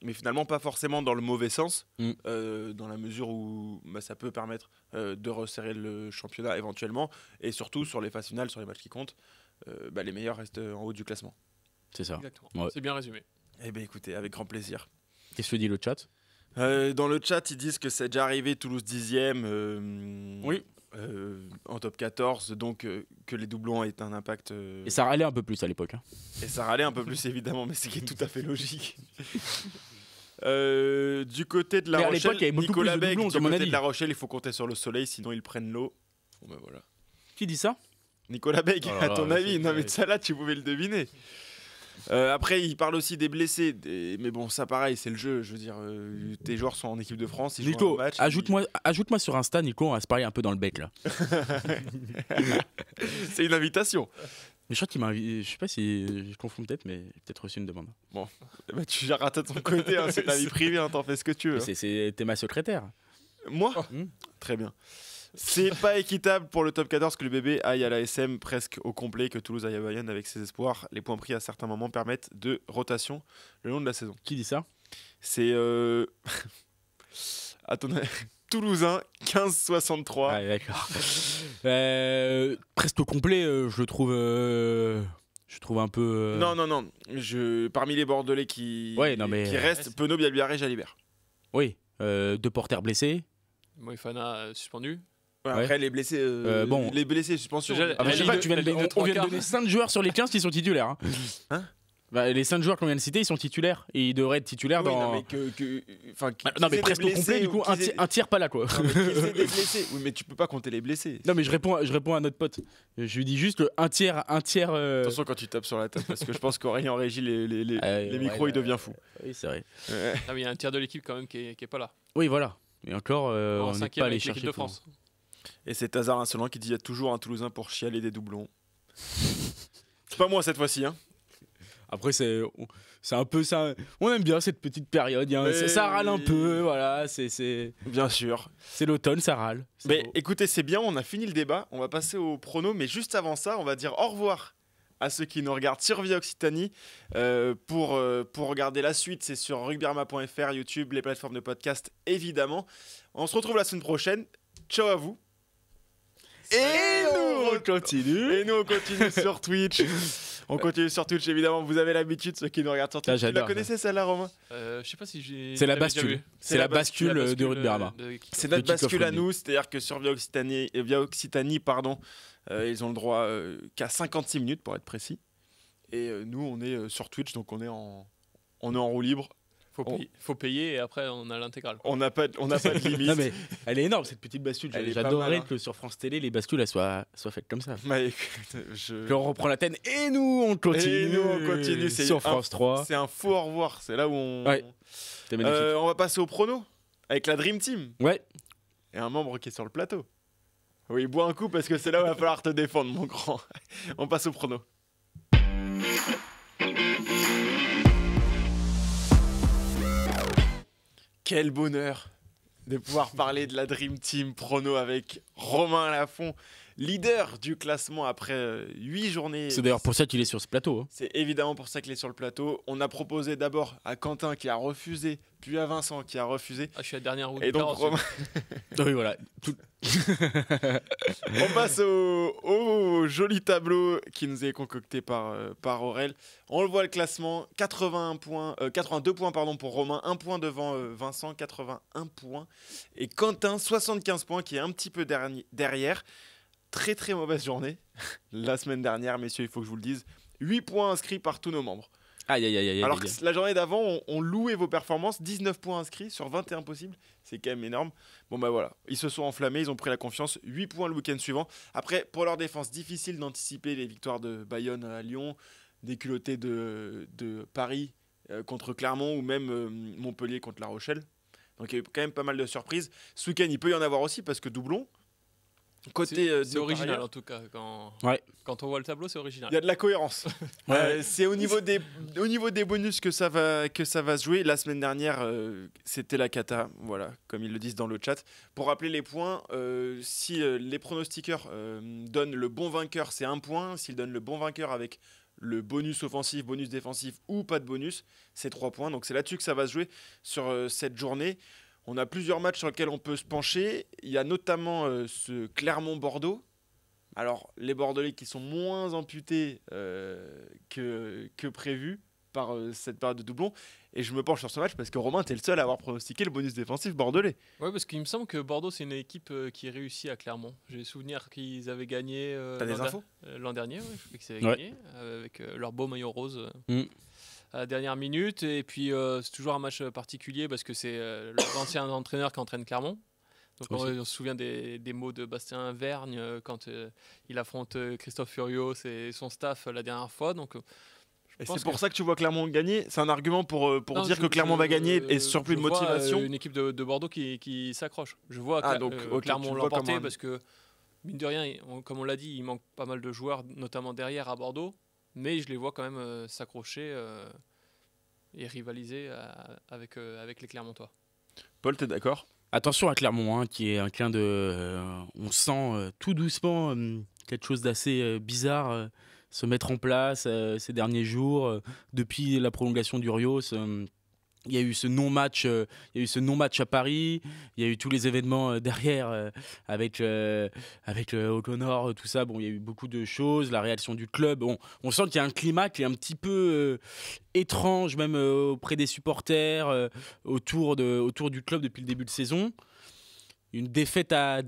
mais finalement pas forcément dans le mauvais sens, dans la mesure où ça peut permettre de resserrer le championnat éventuellement, et surtout sur les phases finales, sur les matchs qui comptent, les meilleurs restent en haut du classement. C'est ça. Exactement. Ouais. C'est bien résumé. Eh bien écoutez, avec grand plaisir. Qu'est-ce que dit le chat? Dans le chat, ils disent que c'est déjà arrivé, Toulouse 10e. Oui. En top 14, donc que les doublons aient un impact. Et ça râlait un peu plus à l'époque. Hein. Et ça râlait un peu plus évidemment, mais c'est qui est tout à fait logique. Du côté de La Mais à Rochelle, l'époque, il y avait beaucoup Nicolas plus de Beck, doublons, du comme on a côté dit. de La Rochelle, il faut compter sur le soleil, sinon ils prennent l'eau. Bon ben voilà. Qui dit ça? Nicolas Beck, Oh là à là, ton mais avis, c'est non mais vrai. ça là, tu pouvais le deviner. Après, il parle aussi des blessés, mais bon, ça pareil, c'est le jeu. Je veux dire, tes joueurs sont en équipe de France. Ils jouent Nico, un match, ajoute-moi sur Insta, Nico, on va se parler un peu dans le bec là. C'est une invitation. Mais je crois qu'il m'a invité. Je sais pas si je confonds peut-être, mais j'ai peut-être reçu une demande. Bah, tu gères à ton côté, hein, c'est ta vie privée, hein, t'en fais ce que tu veux. T'es ma secrétaire. Moi Très bien. C'est pas équitable pour le top 14 que le bébé aille à la SM presque au complet, que Toulouse aille à Bayonne avec ses espoirs. Les points pris à certains moments permettent de rotation le long de la saison. Qui dit ça? C'est à ton Toulousain 15-63. Ah, d'accord. Presque au complet, je le trouve. Je trouve un peu. Non. Parmi les Bordelais qui restent, Penaud, Bialbiaré, Jalibert. Oui. 2 porteurs blessés. Moïfana suspendu. Ouais, après, les blessés, les blessés, suspension. Je sais pas, on vient de donner 5 joueurs sur les 15 qui sont titulaires. Hein bah, les 5 joueurs qu'on vient de citer, ils sont titulaires. Et ils devraient être titulaires dans. Non, mais presque au complet, du coup, un tiers pas là, quoi. Non, mais des blessés. Oui, mais tu peux pas compter les blessés. Non, mais je réponds à notre pote. Je lui dis juste un tiers. Attention quand tu tapes sur la table, parce que je pense qu'Aurélien en régie, les micros, il devient fou. Oui, c'est vrai. Ah, mais il y a un tiers de l'équipe quand même qui est pas là. Oui, voilà. Et encore, on n'est pas allé chercher de France. Et c'est Hazard insolent qui dit il y a toujours un Toulousain pour chialer des doublons. C'est pas moi cette fois-ci, hein. Après, c'est un peu ça. On aime bien cette petite période. Ça râle un peu, voilà. Bien sûr. C'est l'automne, ça râle. Mais écoutez, c'est bien, on a fini le débat. On va passer au prono, mais juste avant ça, on va dire au revoir à ceux qui nous regardent sur Via Occitanie. Pour regarder la suite, c'est sur rugbyarma.fr, YouTube, les plateformes de podcast, évidemment. On se retrouve la semaine prochaine. Ciao à vous. Et nous, on continue sur Twitch. On continue sur Twitch, évidemment. Vous avez l'habitude, ceux qui nous regardent sur Twitch. Tu la connaissais, celle-là, Romain? Je sais pas si j'ai. C'est la bascule. C'est la bascule de Rugbyarma. C'est notre bascule à nous, c'est-à-dire que sur Via Occitanie, ils ont le droit qu'à 56 minutes pour être précis. Et nous, on est sur Twitch, donc on est en roue libre. Faut payer et après on a l'intégrale. On n'a pas de limite. Non mais elle est énorme cette petite bascule. J'adorerais que sur France Télé les bascules elles soient faites comme ça. Bah, écoute, on reprend la tête et nous on continue. C'est sur France 3. C'est un faux au revoir. C'est là où on. Ouais. C'était magnifique. On va passer au prono avec la Dream Team. Ouais. Et un membre qui est sur le plateau. Oui, bois un coup parce que c'est là où il va falloir te défendre, mon grand. On passe au prono. Quel bonheur de pouvoir parler de la Dream Team prono avec Romain Lafont, leader du classement après 8 journées. C'est d'ailleurs pour ça qu'il est sur ce plateau. Hein. C'est évidemment pour ça qu'il est sur le plateau. On a proposé d'abord à Quentin qui a refusé, puis à Vincent qui a refusé. Ah, je suis la dernière roue. Et donc Romain... oui, voilà. On passe au joli tableau qui nous est concocté par Aurel. On le voit le classement, 82 points pour Romain, 1 point devant Vincent, 81 points. Et Quentin, 75 points qui est un petit peu derrière. Très très mauvaise journée la semaine dernière, messieurs, il faut que je vous le dise. 8 points inscrits par tous nos membres. Aïe. Alors que la journée d'avant, on louait vos performances, 19 points inscrits sur 21 possibles. C'est quand même énorme. Bon bah voilà, ils se sont enflammés, ils ont pris la confiance. 8 points le week-end suivant. Après, pour leur défense, difficile d'anticiper les victoires de Bayonne à Lyon, des culottés de Paris contre Clermont ou même Montpellier contre La Rochelle. Donc il y a eu quand même pas mal de surprises. Ce week-end, il peut y en avoir aussi parce que doublon. C'est original en tout cas. Quand on voit le tableau, c'est original. Il y a de la cohérence. C'est au niveau des bonus que ça va se jouer. La semaine dernière, c'était la cata. Voilà, comme ils le disent dans le chat. Pour rappeler les points, si les pronostiqueurs donnent le bon vainqueur, c'est 1 point. S'ils donnent le bon vainqueur avec le bonus offensif, bonus défensif ou pas de bonus, c'est 3 points. Donc c'est là-dessus que ça va se jouer sur cette journée. On a plusieurs matchs sur lesquels on peut se pencher. Il y a notamment ce Clermont-Bordeaux. Alors, les Bordelais qui sont moins amputés que prévu par cette période de doublon. Et je me penche sur ce match parce que Romain, t'es le seul à avoir pronostiqué le bonus défensif bordelais. Oui, parce qu'il me semble que Bordeaux, c'est une équipe qui réussit à Clermont. J'ai souvenir qu'ils avaient gagné T'as des infos l'an dernier. Oui, je sais qu'ils avaient gagné avec leur beau maillot rose. À la dernière minute, et puis c'est toujours un match particulier parce que c'est l'ancien entraîneur qui entraîne Clermont. Donc on se souvient des mots de Bastien Vergne quand il affronte Christophe Furios et son staff la dernière fois. Donc, c'est pour ça que tu vois Clermont gagner. C'est un argument pour dire que Clermont va gagner et surplus de motivation. Une équipe de Bordeaux qui s'accroche. Je vois Clermont l'emporter parce que mine de rien, comme on l'a dit, il manque pas mal de joueurs, notamment derrière à Bordeaux, mais je les vois quand même s'accrocher et rivaliser avec les Clermontois. Paul, t'es d'accord ? Attention à Clermont, hein, qui est un clin de... on sent tout doucement quelque chose d'assez bizarre se mettre en place ces derniers jours. Depuis la prolongation d'Urios, il y a eu ce non-match, à Paris. Il y a eu tous les événements derrière avec O'Connor, tout ça. Bon, il y a eu beaucoup de choses. La réaction du club. On sent qu'il y a un climat qui est un petit peu étrange, même auprès des supporters, autour du club depuis le début de saison. Une défaite à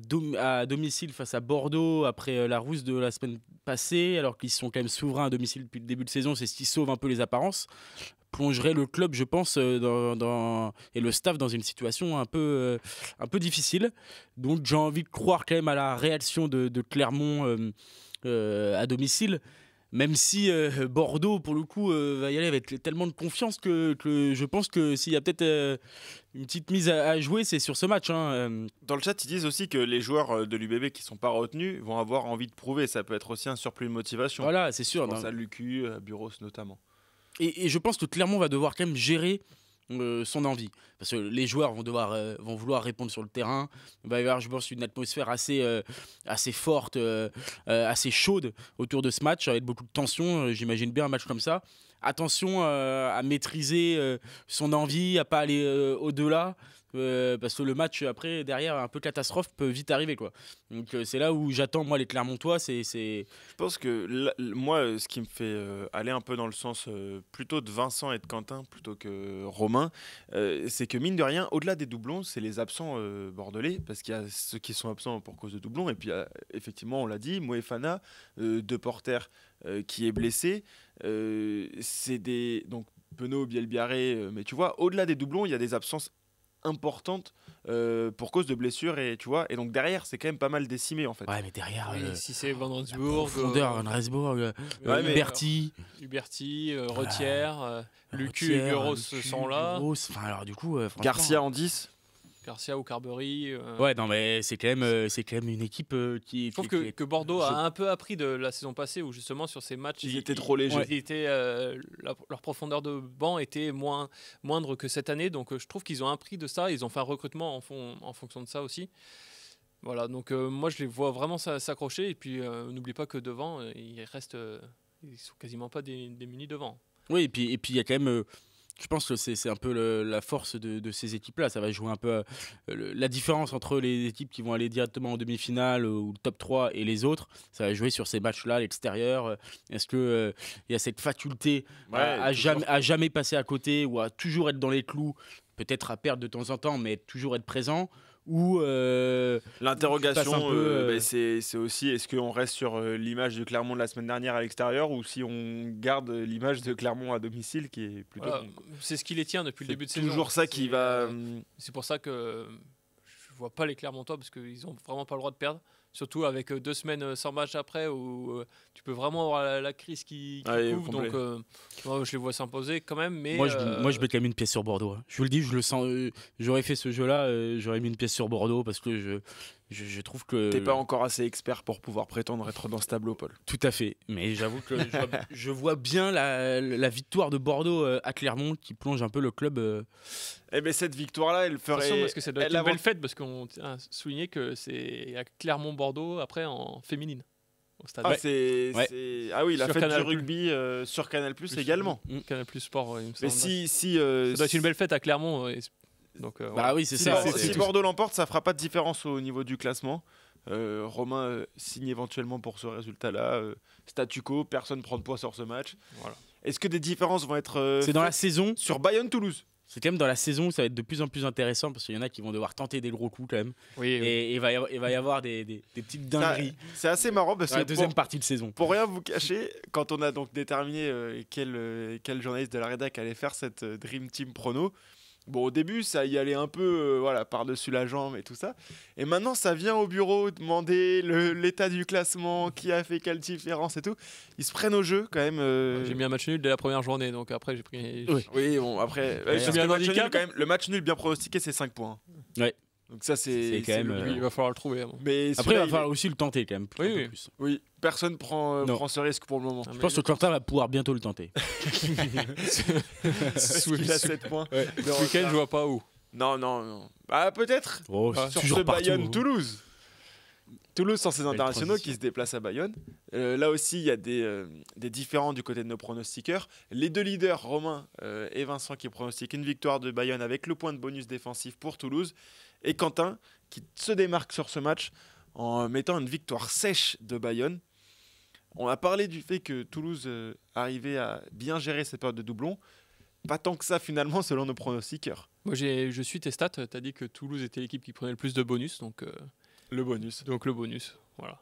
domicile face à Bordeaux après la rousse de la semaine passée, alors qu'ils sont quand même souverains à domicile depuis le début de saison. C'est ce qui sauve un peu les apparences. Plongerait le club, je pense, et le staff dans une situation un peu difficile. Donc j'ai envie de croire quand même à la réaction de Clermont à domicile, même si Bordeaux, pour le coup, va y aller avec tellement de confiance que je pense que s'il y a peut-être une petite mise à jouer, c'est sur ce match. Dans le chat, ils disent aussi que les joueurs de l'UBB qui ne sont pas retenus vont avoir envie de prouver. Ça peut être aussi un surplus de motivation. Voilà, c'est sûr. Je pense à Lucu, à Buros notamment. Et je pense que Clermont va devoir quand même gérer son envie. Parce que les joueurs vont vouloir répondre sur le terrain. Il va y avoir, je pense, une atmosphère assez forte, assez chaude autour de ce match. Ça va être beaucoup de tension. J'imagine bien un match comme ça. Attention à maîtriser son envie, à ne pas aller au-delà. Parce que le match après derrière un peu catastrophe peut vite arriver quoi. Donc c'est là où j'attends moi les Clermontois. Je pense que moi ce qui me fait aller un peu dans le sens plutôt de Vincent et de Quentin plutôt que Romain, c'est que mine de rien au-delà des doublons c'est les absents bordelais, parce qu'il y a ceux qui sont absents pour cause de doublons et puis effectivement on l'a dit, Moefana Deporter qui est blessé, c'est donc Penaud, Bielbiarré, mais tu vois au-delà des doublons il y a des absences importante pour cause de blessures et tu vois, et donc derrière c'est quand même pas mal décimé en fait. Ouais mais derrière si c'est Van Rensburg, Van Rensburg, Huberti, Retière, Lucu et Buros sont là. Alors du coup Garcia en 10. Garcia ou Carberry. Ouais, non, mais c'est quand même une équipe qui. Je trouve que Bordeaux a un peu appris de la saison passée où justement sur ces matchs ils étaient trop légers. Leur profondeur de banc était moindre que cette année, donc je trouve qu'ils ont appris de ça. Ils ont fait un recrutement en fonction de ça aussi. Voilà, donc moi je les vois vraiment s'accrocher et puis n'oublie pas que devant ils sont quasiment pas démunis devant. Oui, et puis il y a quand même. Je pense que c'est un peu la force de ces équipes-là. Ça va jouer un peu la différence entre les équipes qui vont aller directement en demi-finale ou le top 3 et les autres. Ça va jouer sur ces matchs-là à l'extérieur. Est-ce qu'il y a cette faculté à jamais passer à côté ou à toujours être dans les clous, peut-être à perdre de temps en temps, mais toujours être présent, ou l'interrogation c'est aussi est-ce qu'on reste sur l'image de Clermont de la semaine dernière à l'extérieur ou si on garde l'image de Clermont à domicile qui est plutôt c'est ce qui les tient depuis le début de saison. C'est toujours ça qui va c'est pour ça que je vois pas les Clermontois parce qu'ils ont vraiment pas le droit de perdre, surtout avec 2 semaines sans match après où tu peux vraiment avoir la crise qui couvre. Donc moi, je les vois s'imposer quand même, mais moi je mets quand même une pièce sur Bordeaux, hein. Je vous le dis, je le sens, j'aurais fait ce jeu là, j'aurais mis une pièce sur Bordeaux parce que je trouve que t'es pas encore assez expert pour pouvoir prétendre être dans ce tableau, Paul. Tout à fait, mais j'avoue que je vois bien la victoire de Bordeaux à Clermont qui plonge un peu le club. Eh ben cette victoire-là, elle ferait. Attention, parce que ça doit être une belle fête, parce qu'on a souligné que c'est à Clermont-Bordeaux après en féminine au stade. Ah oui, la sur fête Canal+. du rugby sur Canal+ également. Canal+ Sport. Il me Mais semble. ça doit être une belle fête à Clermont. Donc, oui, c'est si ça. Si Bordeaux l'emporte, ça fera pas de différence au niveau du classement. Romain signe éventuellement pour ce résultat-là. Statu quo, personne prend de poids sur ce match. Voilà. Est-ce que des différences vont être c'est dans la saison sur Bayonne-Toulouse? C'est quand même dans la saison où ça va être de plus en plus intéressant parce qu'il y en a qui vont devoir tenter des gros coups quand même. Et il va y avoir des petites dingueries. C'est assez marrant parce que la deuxième partie de saison. Pour rien vous cacher, quand on a donc déterminé quel journaliste de la rédac allait faire cette Dream Team prono, bon, au début, ça y allait un peu par-dessus la jambe et tout ça. Et maintenant, ça vient au bureau demander l'état du classement, qui a fait quelle différence et tout. Ils se prennent au jeu quand même. J'ai mis un match nul dès la première journée, donc après j'ai pris. Oui, bon, après. J'ai mis un handicap. Le match nul bien pronostiqué, c'est 5 points. Ouais. Donc ça, c'est quand même, Oui, il va falloir le trouver. Hein. Mais Après, il va celui-là, falloir aussi le tenter quand même. Oui, un peu oui. plus. Oui, personne prend ce risque pour le moment. Ah, Je pense que Quentin va pouvoir bientôt le tenter. Parce qu'il a 7 points. Ouais. de Ce week-end, retard. je vois pas où. Non. Ah, peut-être Oh, Ah, sur toujours ce partout. Bayonne-Toulouse. Toulouse sans ses Belle internationaux transition. qui se déplacent à Bayonne. Là aussi, il y a des différends du côté de nos pronostiqueurs. Les deux leaders, Romain et Vincent, qui pronostiquent une victoire de Bayonne avec le point de bonus défensif pour Toulouse. Et Quentin, qui se démarque sur ce match en mettant une victoire sèche de Bayonne. On a parlé du fait que Toulouse arrivait à bien gérer cette période de doublon. Pas tant que ça, finalement, selon nos pronostiqueurs. Moi, je suis tes stats. Tu as dit que Toulouse était l'équipe qui prenait le plus de bonus. Donc Le bonus. le bonus. Voilà.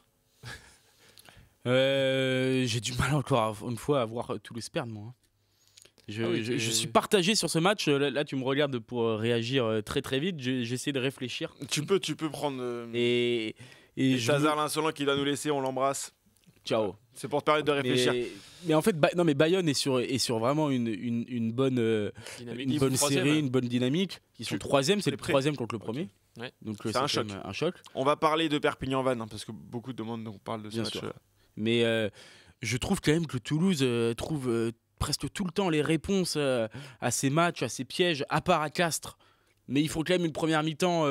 J'ai du mal encore une fois à voir Toulouse perdre, moi. Ah oui, Je suis partagé sur ce match. Là, tu me regardes pour réagir très très vite. J'essaie de réfléchir. Tu peux prendre. Et Chazard l'insolent qui doit nous laisser, on l'embrasse. Ciao. C'est pour te permettre de réfléchir. Mais en fait, non, mais Bayonne est sur vraiment une bonne, Dynamique. une bonne Troisième, série, hein. une bonne dynamique. Ils sont troisième, c'est t'es le prêt? troisième contre le premier. Ouais. Donc C'est c'est un quand choc. même un choc. On va parler de Perpignan-Vannes, hein, parce que beaucoup demandent qu'on parle de ce Bien match. sûr. Mais je trouve quand même que Toulouse trouve presque tout le temps les réponses à ces matchs, à ces pièges, à part à Castres. Mais il faut quand même une première mi-temps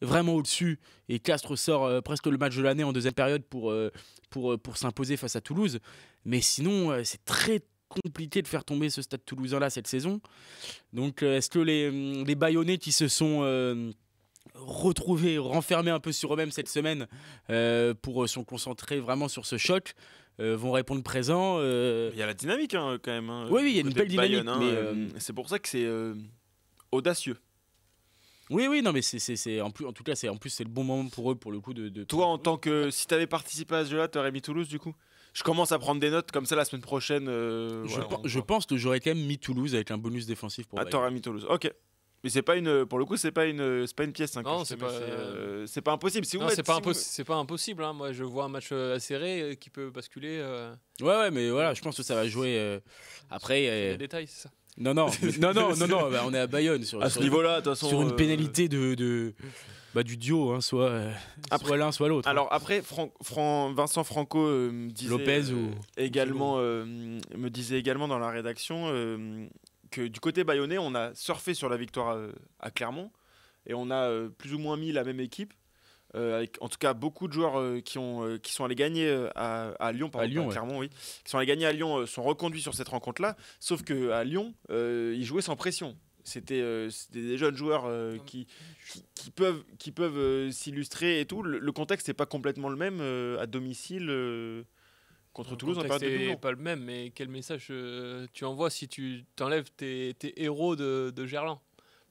vraiment au-dessus. Et Castres sort presque le match de l'année en deuxième période pour s'imposer face à Toulouse. Mais sinon, c'est très compliqué de faire tomber ce stade toulousain-là cette saison. Donc est-ce que les Bayonnais qui se sont retrouvés, renfermés un peu sur eux-mêmes cette semaine pour se concentrer vraiment sur ce choc, vont répondre présent Il y a la dynamique quand même. Hein, Oui, il y a du une côté belle de dynamique. Bayonne, c'est pour ça que c'est audacieux. Oui, non, mais c'est en tout cas, c'est le bon moment pour eux, pour le coup. Toi, en tant que. Si tu avais participé à ce jeu-là, tu aurais mis Toulouse du coup. Je commence à prendre des notes comme ça la semaine prochaine. Je pense que j'aurais quand même mis Toulouse avec un bonus défensif pour Bayonne. t'aurais mis Toulouse. Ok. Mais c'est pas une. Pour le coup, c'est pas une pièce. Hein, Non, que je c'est te pas- mets, c'est pas impossible. Si vous Non, mettez- c'est pas, si vous- c'est pas impossible. Hein. Moi, je vois un match serré qui peut basculer. Ouais, mais voilà, je pense que ça va jouer. Après, Les détails, c'est ça. non, bah, on est à Bayonne sur À ce niveau-là, de toute façon. sur une pénalité du duo, hein, soit l'un, soit l'autre. Alors après, Vincent Franco me disait Lopez également, me disait également dans la rédaction que du côté bayonnais, on a surfé sur la victoire à Clermont et on a plus ou moins mis la même équipe. Avec en tout cas beaucoup de joueurs qui sont allés gagner à Lyon, À Lyon, ouais. Clermont, oui, qui sont allés gagner à Lyon sont reconduits sur cette rencontre-là. Sauf que à Lyon, ils jouaient sans pression. C'était des jeunes joueurs qui peuvent s'illustrer et tout. Le contexte n'est pas complètement le même à domicile contre Toulouse en période de C'est doublon. pas le même, mais quel message tu envoies si tu t'enlèves tes héros de Gerland?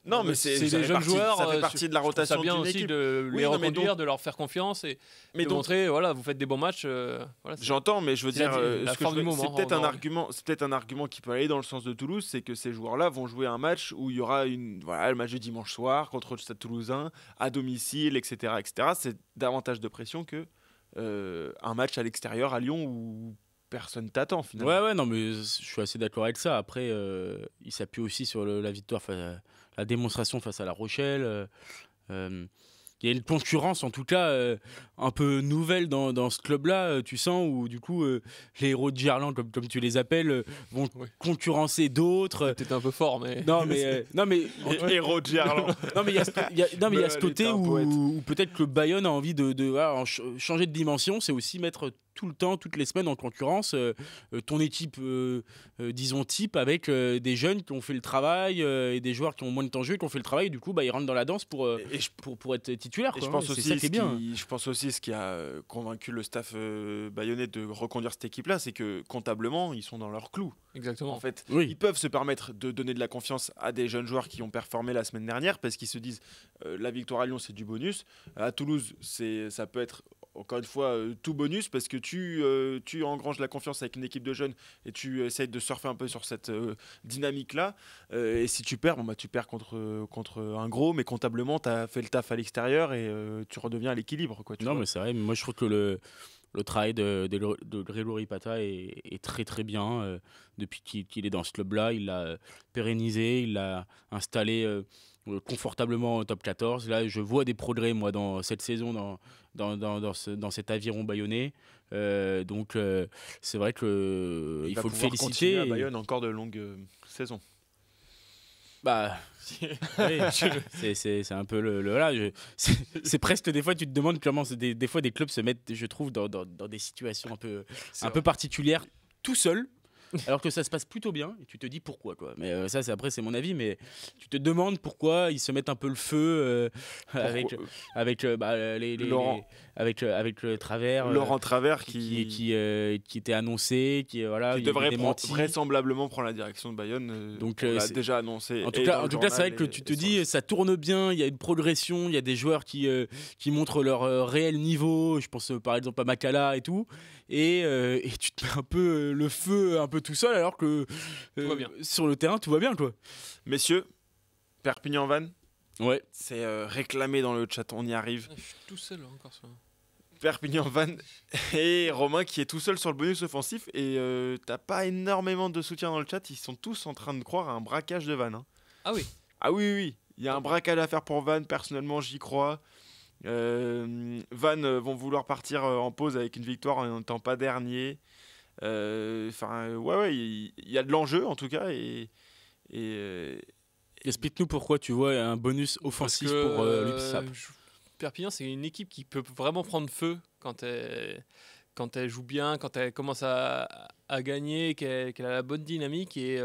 Non, mais c'est ça des fait jeunes partie- joueurs. Ça fait partie de la je trouve ça rotation bien d'une aussi équipe. de Oui, les non, mais reconduire, donc- de leur faire confiance et Mais de donc, montrer, voilà, vous faites des bons matchs. Voilà, j'entends, mais je veux C'est la- dire, la ce que forme je du veux- moment, c'est peut-être on un va- argument, c'est peut-être un argument qui peut aller dans le sens de Toulouse, c'est que ces joueurs-là vont jouer un match où il y aura le match de dimanche soir contre le Stade Toulousain à domicile, etc., etc. C'est davantage de pression que un match à l'extérieur à Lyon où personne t'attend finalement. Ouais, non, mais je suis assez d'accord avec ça. Après, il s'appuie aussi sur la victoire, la démonstration face à La Rochelle. Il y a une concurrence, en tout cas, un peu nouvelle dans ce club-là, tu sens, où du coup, les héros de Gerland, comme tu les appelles, vont Ouais. concurrencer d'autres. Peut-être un peu fort, mais. Non, mais Héros de Gerland. non, mais il y a ce côté T'es un poète. où peut-être que Bayonne a envie de changer de dimension. C'est aussi mettre tout le temps, toutes les semaines en concurrence ton équipe, disons type, avec des jeunes qui ont fait le travail et des joueurs qui ont moins de temps de jeu, qui ont fait le travail. Et du coup, ils rentrent dans la danse pour être titulaire. Et Quoi, je pense c'est aussi ça qui est bien. je pense aussi ce qui a convaincu le staff bayonnais de reconduire cette équipe-là, c'est que comptablement, ils sont dans leur clou. Exactement. En fait, Oui. ils peuvent se permettre de donner de la confiance à des jeunes joueurs qui ont performé la semaine dernière parce qu'ils se disent la victoire à Lyon, c'est du bonus. À Toulouse, ça peut être encore une fois tout bonus parce que tu engranges la confiance avec une équipe de jeunes et tu essayes de surfer un peu sur cette dynamique-là. Et si tu perds, tu perds contre un gros, mais comptablement, tu as fait le taf à l'extérieur et tu redeviens à l'équilibre. Quoi, tu Non, vois. mais c'est vrai. Mais moi, je trouve que le travail de Grélo Ripata est très très bien. Depuis qu'il est dans ce club-là, il l'a pérennisé, il l'a installé confortablement au top 14. Là, je vois des progrès, moi, dans cette saison, dans cet aviron bayonnais. Donc, c'est vrai qu'il faut le féliciter. À Bayonne encore de longues saisons. Bah, oui, c'est un peu voilà, c'est presque des fois tu te demandes comment des fois des clubs se mettent, je trouve, dans des situations un peu particulières tout seul. Alors que ça se passe plutôt bien et tu te dis pourquoi quoi. Mais ça c'est mon avis, mais tu te demandes pourquoi ils se mettent un peu le feu avec le Travers, Laurent Travers qui était annoncé, qui devrait vraisemblablement prendre la direction de Bayonne. Donc on l'a déjà annoncé. En tout cas, c'est vrai que tu te dis ça tourne bien, il y a une progression, il y a des joueurs qui montrent leur réel niveau. Je pense par exemple à Makala et tout. Et tu te mets un peu le feu un peu tout seul alors que sur le terrain tout va bien quoi. Messieurs, Perpignan-Vannes, ouais, c'est réclamé dans le chat, on y arrive. Je suis tout seul encore ça. Perpignan-Vannes et Romain qui est tout seul sur le bonus offensif et t'as pas énormément de soutien dans le chat, ils sont tous en train de croire à un braquage de Vannes. Ah oui. Ah oui, il y a un braquage à faire pour Vannes, personnellement j'y crois. Vannes vont vouloir partir en pause avec une victoire en n'étant pas dernier. Il y a de l'enjeu en tout cas et explique-nous pourquoi tu vois un bonus offensif pour l'UPSAP. Perpignan, c'est une équipe qui peut vraiment prendre feu quand elle joue bien, quand elle commence à gagner, qu'elle a la bonne dynamique et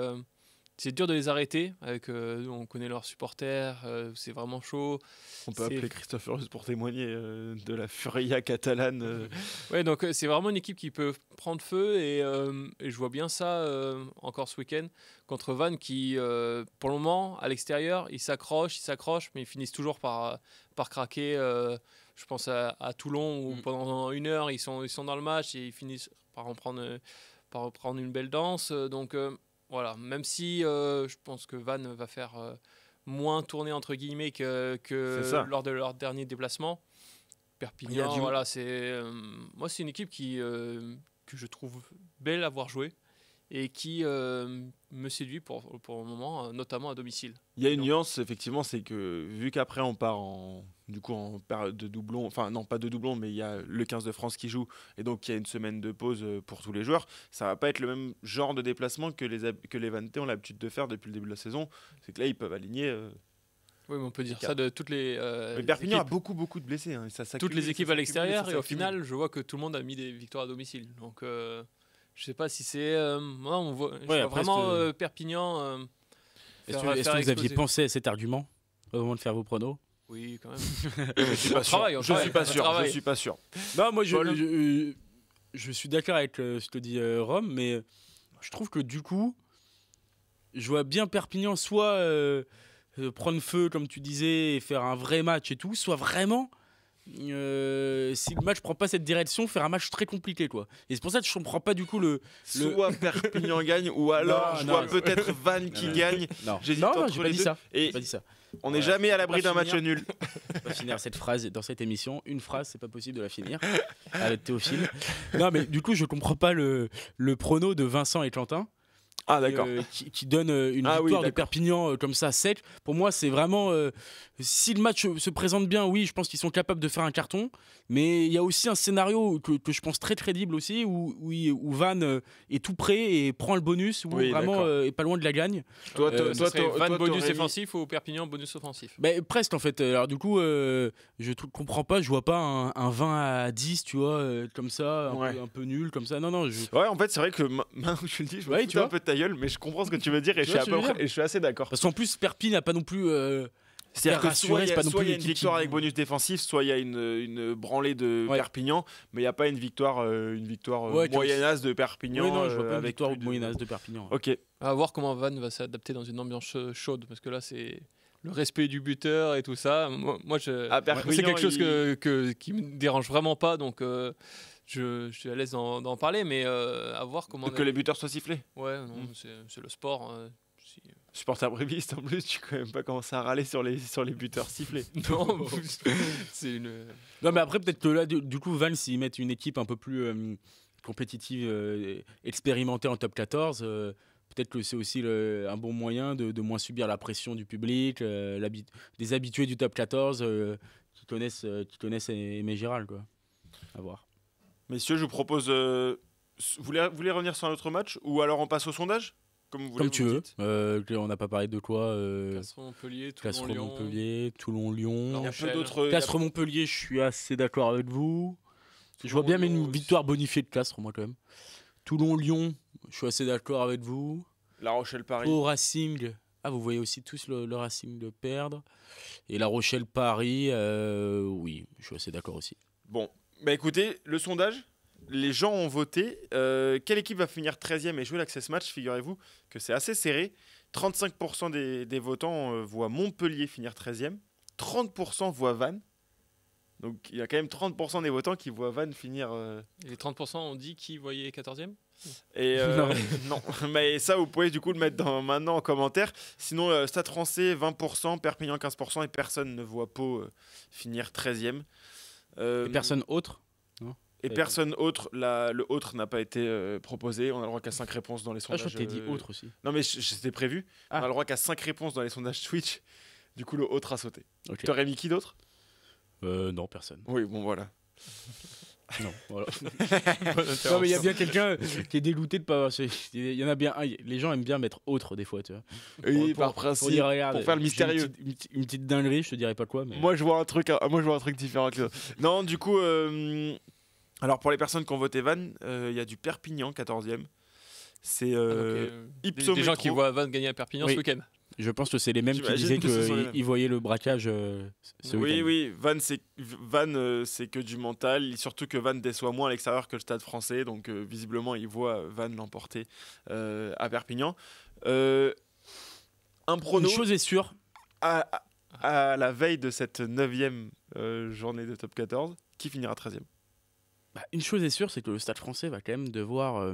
c'est dur de les arrêter. On connaît leurs supporters, c'est vraiment chaud. On peut appeler Christophe Heureuse pour témoigner de la furia catalane. Ouais, donc c'est vraiment une équipe qui peut prendre feu et je vois bien ça encore ce week-end contre Vannes qui, pour le moment, à l'extérieur, ils s'accrochent, mais ils finissent toujours par craquer. Je pense à Toulon où pendant 1 heure ils sont dans le match et ils finissent par reprendre une belle danse. Donc voilà, même si je pense que Vannes va faire moins tourner entre guillemets que lors de leur dernier déplacement. Perpignan, voilà, moi c'est une équipe que je trouve belle à voir jouer et qui me séduit pour le moment, notamment à domicile. Il y a une nuance effectivement, c'est que vu qu'après on part en période de doublon, enfin non pas de doublon, mais il y a le 15 de France qui joue et donc il y a une semaine de pause pour tous les joueurs. Ça va pas être le même genre de déplacement que les Vannetais ont l'habitude de faire depuis le début de la saison. C'est que là ils peuvent aligner. Oui, mais on peut dire ça de toutes les. Mais Perpignan a beaucoup de blessés. Hein, toutes les équipes à l'extérieur et au final, je vois que tout le monde a mis des victoires à domicile. Donc je sais pas si c'est. On voit vraiment Perpignan. Est-ce que vous aviez pensé à cet argument au moment de faire vos pronos? Oui, quand même. Je suis pas sûr. Non, moi je suis d'accord avec ce que dit Rome, mais je trouve que du coup, je vois bien Perpignan soit prendre feu comme tu disais et faire un vrai match et tout, soit vraiment si le match prend pas cette direction, faire un match très compliqué quoi. Et c'est pour ça que je comprends pas du coup soit Perpignan gagne ou alors je vois peut-être Vannes qui gagne. J'hésite entre les deux. J'ai pas dit ça. On n'est jamais à l'abri d'un match nul. On va finir cette phrase dans cette émission. Une phrase, c'est pas possible de la finir. Avec Théophile. Non, mais du coup, je comprends pas le prono de Vincent et Quentin. Ah, d'accord. Qui donne une victoire de Perpignan comme ça, sec. Pour moi, c'est vraiment. Si le match se présente bien, oui, je pense qu'ils sont capables de faire un carton. Mais il y a aussi un scénario que je pense très crédible aussi, où Vannes est tout prêt et prend le bonus, où vraiment est pas loin de la gagne. Toi, Vannes bonus offensif ou Perpignan bonus offensif? Presque en fait. Alors du coup, je comprends pas, je vois pas un 20 à 10, tu vois, comme ça, un peu nul, comme ça. Non. Ouais, en fait, c'est vrai que maintenant que je le dis, je me fous un peu de ta gueule, mais je comprends ce que tu veux dire et je suis assez d'accord. Parce qu'en plus, Perpignan n'a pas non plus. C'est-à-dire que soit il y a une victoire avec bonus défensif, soit il y a une branlée de Perpignan, mais il n'y a pas une victoire moyennasse de Perpignan. Oui, non, je vois pas une victoire moyennasse de Perpignan. Ok. À voir comment Vannes va s'adapter dans une ambiance chaude, parce que là, c'est le respect du buteur et tout ça. Moi c'est quelque chose qui me dérange vraiment pas, donc je suis à l'aise d'en parler, mais à voir comment. Que les buteurs soient sifflés. Ouais, non, c'est le sport. Supporter bréviste en plus, tu peux même pas commencer à râler sur les buteurs sifflés. Non, c'est une. Non, mais après peut-être que là, du coup, Vannes, s'ils mettent une équipe un peu plus compétitive, expérimentée en top 14, peut-être que c'est aussi un bon moyen de moins subir la pression du public, des habitués du top 14 qui connaissent Aimé Giral, quoi. À voir. Messieurs, je vous propose... vous voulez revenir sur un autre match ou alors on passe au sondage comme tu veux. On n'a pas parlé de quoi Castro-Montpellier, Toulon-Lyon. Il y a peu d'autres... Castres-Montpellier, je suis assez d'accord avec vous. Je vois bien une victoire bonifiée de Castres, moi, quand même. Toulon-Lyon, je suis assez d'accord avec vous. La Rochelle-Paris. Au Racing, vous voyez aussi tous le Racing de perdre. Et La Rochelle-Paris, oui, je suis assez d'accord aussi. Bon, écoutez, le sondage, les gens ont voté. Quelle équipe va finir 13e et jouer l'Access Match? Figurez-vous que c'est assez serré. 35% des votants voient Montpellier finir 13e. 30% voient Vannes. Donc il y a quand même 30% des votants qui voient Vannes finir... Et les 30% ont dit qu'ils voyaient 14e? Et non, mais ça vous pouvez du coup le mettre maintenant en commentaire. Sinon Stade Français 20%, Perpignan 15% et personne ne voit Pau finir 13e. Et personne autre? Et personne autre, le autre n'a pas été proposé. On a le droit qu'à 5 réponses dans les sondages. Je crois que t'as dit autre aussi. Non mais c'était prévu. On a le droit qu'à 5 réponses dans les sondages Twitch. Du coup le autre a sauté. Okay. T'aurais mis qui d'autre? Non, personne. Oui, bon voilà. Non, voilà. Non, mais il y a bien quelqu'un qui est dégoûté de pas. Il y en a bien un. Les gens aiment bien mettre autre des fois, tu vois. Oui, par principe. Pour dire, regarde, pour faire le mystérieux. Une petite dinguerie, je te dirais pas quoi. Mais... Moi, je vois un truc différent que ça. Non, du coup, alors pour les personnes qui ont voté Vannes, il y a du Perpignan 14e. C'est Ipso des gens qui voient Vannes gagner à Perpignan ce week-end. Je pense que c'est les mêmes qui disaient qu'ils voyaient le braquage ce week-end. Oui, Vannes, c'est que du mental. Surtout que Vannes déçoit moins à l'extérieur que le Stade Français. Donc, visiblement, ils voient Vannes l'emporter à Perpignan. Un prono. Une chose est sûre. À la veille de cette 9e journée de top 14, qui finira 13e? Une chose est sûre, c'est que le Stade Français va quand même devoir...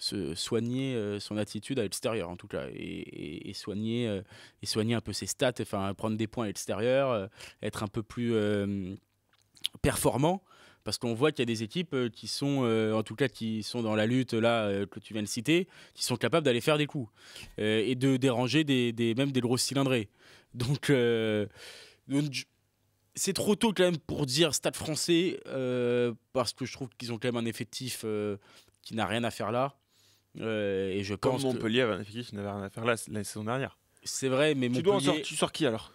se soigner son attitude à l'extérieur en tout cas et soigner un peu ses stats, enfin prendre des points à l'extérieur, être un peu plus performant, parce qu'on voit qu'il y a des équipes qui sont en tout cas qui sont dans la lutte là que tu viens de citer, qui sont capables d'aller faire des coups et de déranger même des grosses cylindrées. Donc c'est trop tôt quand même pour dire Stade Français, parce que je trouve qu'ils ont quand même un effectif qui n'a rien à faire là. Et je pense Comme Montpellier avait un effectif qui n'avait rien à faire là la saison dernière. C'est vrai, mais Montpellier... Tu sors qui alors?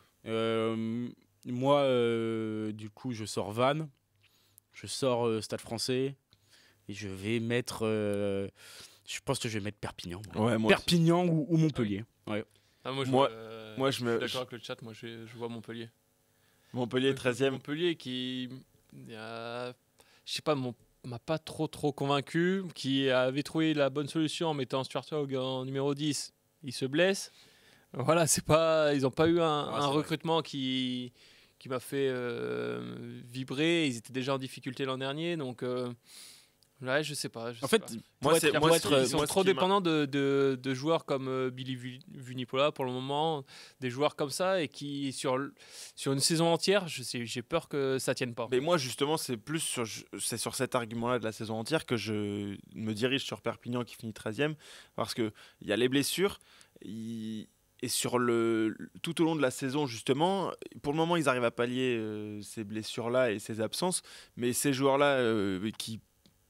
Moi, du coup, je sors Vannes, je sors Stade Français, et je vais mettre... je pense que je vais mettre Perpignan. Ouais, Perpignan ou Montpellier. Ouais. Moi, je suis d'accord avec le chat, moi je vois Montpellier. Montpellier 13e. Montpellier qui... je sais pas, m'a pas trop convaincu, qui avait trouvé la bonne solution en mettant Stuart Hogg en numéro 10. Il se blesse. Voilà, ils n'ont pas eu un recrutement qui m'a fait vibrer. Ils étaient déjà en difficulté l'an dernier, donc ouais, je sais pas. Ils sont trop dépendants de joueurs comme Billy Vunipola pour le moment, des joueurs comme ça, et qui sur une saison entière, j'ai peur que ça tienne pas. Mais moi justement, c'est sur cet argument-là de la saison entière que je me dirige sur Perpignan qui finit 13e, parce que il y a les blessures. Et sur tout au long de la saison, justement, pour le moment, ils arrivent à pallier ces blessures-là et ces absences, mais ces joueurs-là qui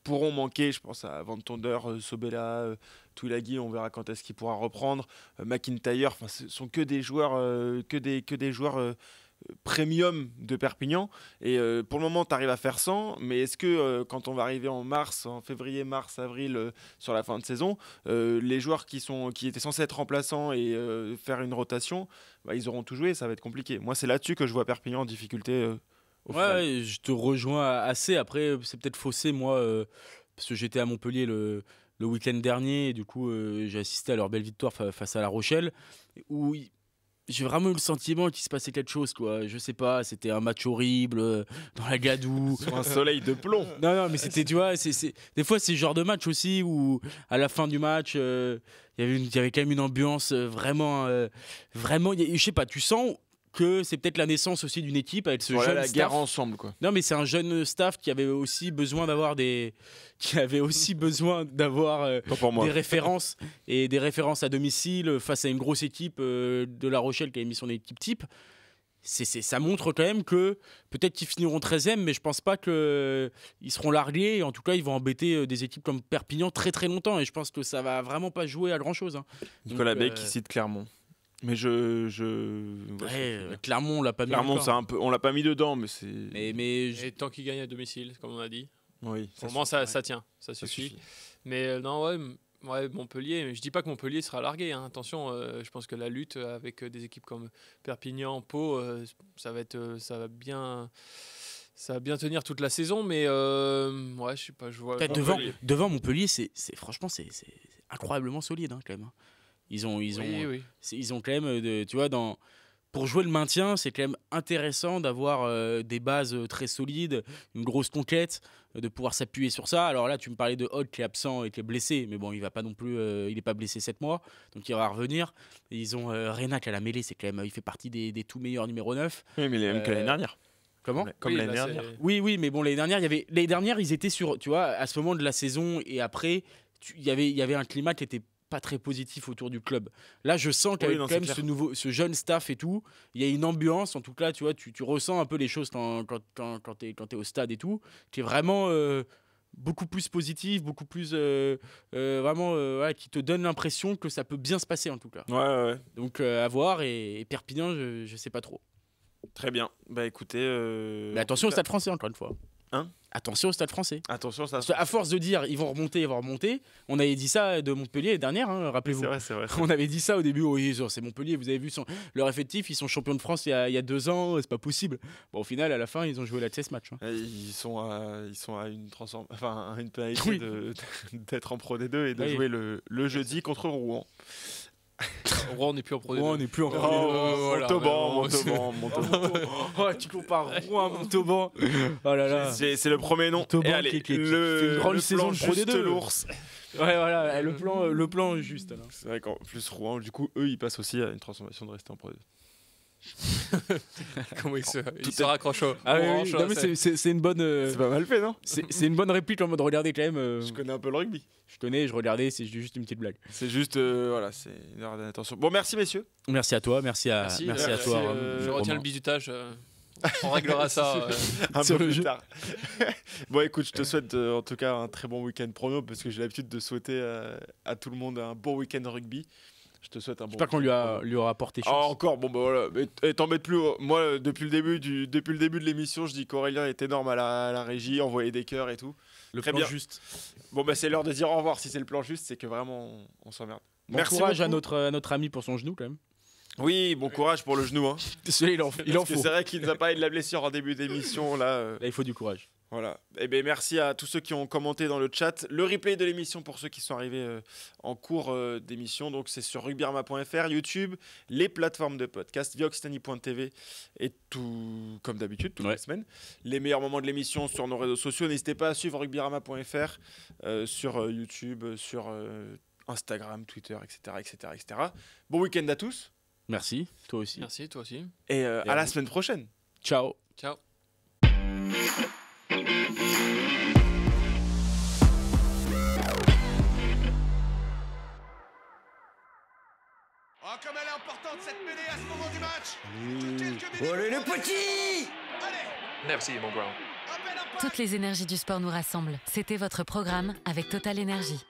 pourront manquer, je pense à Van Tonder, Sobela, Tuilagi, on verra quand est-ce qu'il pourra reprendre, McIntyre, ce sont que des joueurs, premium de Perpignan, et pour le moment tu arrives à faire 100, mais est-ce que quand on va arriver en février, mars, avril, sur la fin de saison, les joueurs qui étaient censés être remplaçants et faire une rotation, ils auront tout joué, ça va être compliqué. Moi c'est là-dessus que je vois Perpignan en difficulté. Ouais, je te rejoins assez. Après, c'est peut-être faussé, moi, parce que j'étais à Montpellier le week-end dernier, et du coup, j'ai assisté à leur belle victoire face à La Rochelle, où j'ai vraiment eu le sentiment qu'il se passait quelque chose, quoi. Je sais pas, c'était un match horrible, dans la gadoue. Sur un soleil de plomb. Non, mais c'était, tu vois, des fois, c'est le genre de match aussi où, à la fin du match, il y avait quand même une ambiance vraiment, je sais pas, tu sens que c'est peut-être la naissance aussi d'une équipe avec ce Voilà jeune la staff. guerre ensemble, quoi. Non, mais c'est un jeune staff qui avait aussi besoin d'avoir des Pas pour moi. des références et des références à domicile face à une grosse équipe de La Rochelle qui avait mis son équipe type. Ça montre quand même que peut-être qu'ils finiront 13e, mais je pense pas qu'ils seront largués. En tout cas, ils vont embêter des équipes comme Perpignan très très longtemps. Et je pense que ça va vraiment pas jouer à grand chose. Nicolas Bey qui cite Clermont. Mais Clermont, on l'a pas mis. Clermont, encore. c'est un peu, on l'a pas mis dedans, mais c'est. Et tant qu'ils gagnent à domicile, comme on a dit. Oui. Pour le moment, ça tient, ça Ça suffit. suffit. Mais non, ouais, Montpellier. Je dis pas que Montpellier sera largué. Hein. Attention, je pense que la lutte avec des équipes comme Perpignan, Pau, ça va bien tenir toute la saison. Mais ouais, je sais pas, je vois. Devant Montpellier, franchement, c'est incroyablement solide hein, quand même. Ils ont quand même, tu vois, pour jouer le maintien, c'est quand même intéressant d'avoir des bases très solides, une grosse conquête, de pouvoir s'appuyer sur ça. Alors là, tu me parlais de Holt qui est absent et qui est blessé, mais bon, il va pas non plus, il n'est pas blessé 7 mois, donc il va revenir. Et ils ont Renac à la mêlée, c'est quand même, il fait partie des tout meilleurs numéro 9. Oui, mais il est même que l'année dernière. Comment ? Comme l'année dernière. Oui, mais bon, l'année dernière, ils étaient sur, tu vois, à ce moment de la saison et après, il y avait un climat qui était pas très positif autour du club. Là, je sens qu'avec quand même ce jeune staff et tout, il y a une ambiance, en tout cas, tu vois, tu ressens un peu les choses quand t'es au stade et tout, qui est vraiment beaucoup plus positif, beaucoup plus vraiment, qui te donne l'impression que ça peut bien se passer en tout cas. Ouais. Donc à voir, et Perpignan, je sais pas trop. Très bien. Bah écoutez. Mais attention au Stade Français encore une fois. Hein ? Attention au Stade Français. Attention, ça. À force de dire ils vont remonter, on avait dit ça de Montpellier l'année dernière, hein, rappelez-vous. C'est vrai. On avait dit ça au début, oui, c'est Montpellier, vous avez vu leur effectif, ils sont champions de France il y a 2 ans, c'est pas possible. Bon, au final, à la fin, ils ont joué la TS match. Hein. Ils sont à une pénalité d'être en Pro D2 et de jouer le jeudi contre Rouen. Rouen n'est plus en Pro D2. Rouen n'est plus en Pro D2. Montauban. Oh, tu compares Rouen à Montauban. Oh là là. C'est le premier nom. Montauban et allez, qui fait une grande saison de Pro D2. L'ours. Ouais, voilà, le plan est juste. Là. C'est vrai qu'en plus, Rouen, du coup, eux, ils passent aussi à une transformation de rester en Pro D2. Comment il se raccroche au oui. Non, mais c'est une bonne. C'est pas mal fait, non ? C'est une bonne réplique en mode regardez quand même. Je connais un peu le rugby. Je regardais, c'est juste une petite blague. C'est juste, voilà, c'est une heure d'attention. Bon, merci messieurs. Merci à toi, merci à toi. Je retiens le bisutage. On réglera ça un peu plus tard. Bon, écoute, je te souhaite en tout cas un très bon week-end prono parce que j'ai l'habitude de souhaiter à tout le monde un bon week-end rugby. Je te souhaite un bon. J'espère qu'on lui aura apporté chance. Ah, encore, bon bah voilà. Mais t'embête plus. Moi, depuis le début de l'émission, je dis qu'Aurélien est énorme à la régie, envoyer des cœurs et tout. Le très plan bien. Juste. Bon bah c'est l'heure de dire au revoir. Si c'est le plan juste, c'est que vraiment on s'emmerde. Bon courage à notre ami pour son genou quand même. Oui, bon courage pour le genou. Hein. Désolé, il en faut. C'est vrai qu'il nous a parlé de la blessure en début d'émission là. Là, il faut du courage. Voilà. Et ben merci à tous ceux qui ont commenté dans le chat. Le replay de l'émission pour ceux qui sont arrivés en cours d'émission, donc c'est sur rugbyarma.fr, YouTube, les plateformes de podcast, via occitanie.tv et tout comme d'habitude toutes les semaines. Les meilleurs moments de l'émission sur nos réseaux sociaux. N'hésitez pas à suivre rugbyarma.fr sur YouTube, sur Instagram, Twitter, etc. Bon week-end à tous. Merci, toi aussi. Merci, toi aussi. Et à la semaine prochaine. Ciao. Ciao. Oh, comme elle est importante cette mêlée à ce moment du match. Allez le petit! Allez. Never see you, mon grand. À peine un pas. Toutes les énergies du sport nous rassemblent. C'était votre programme avec Total Énergie.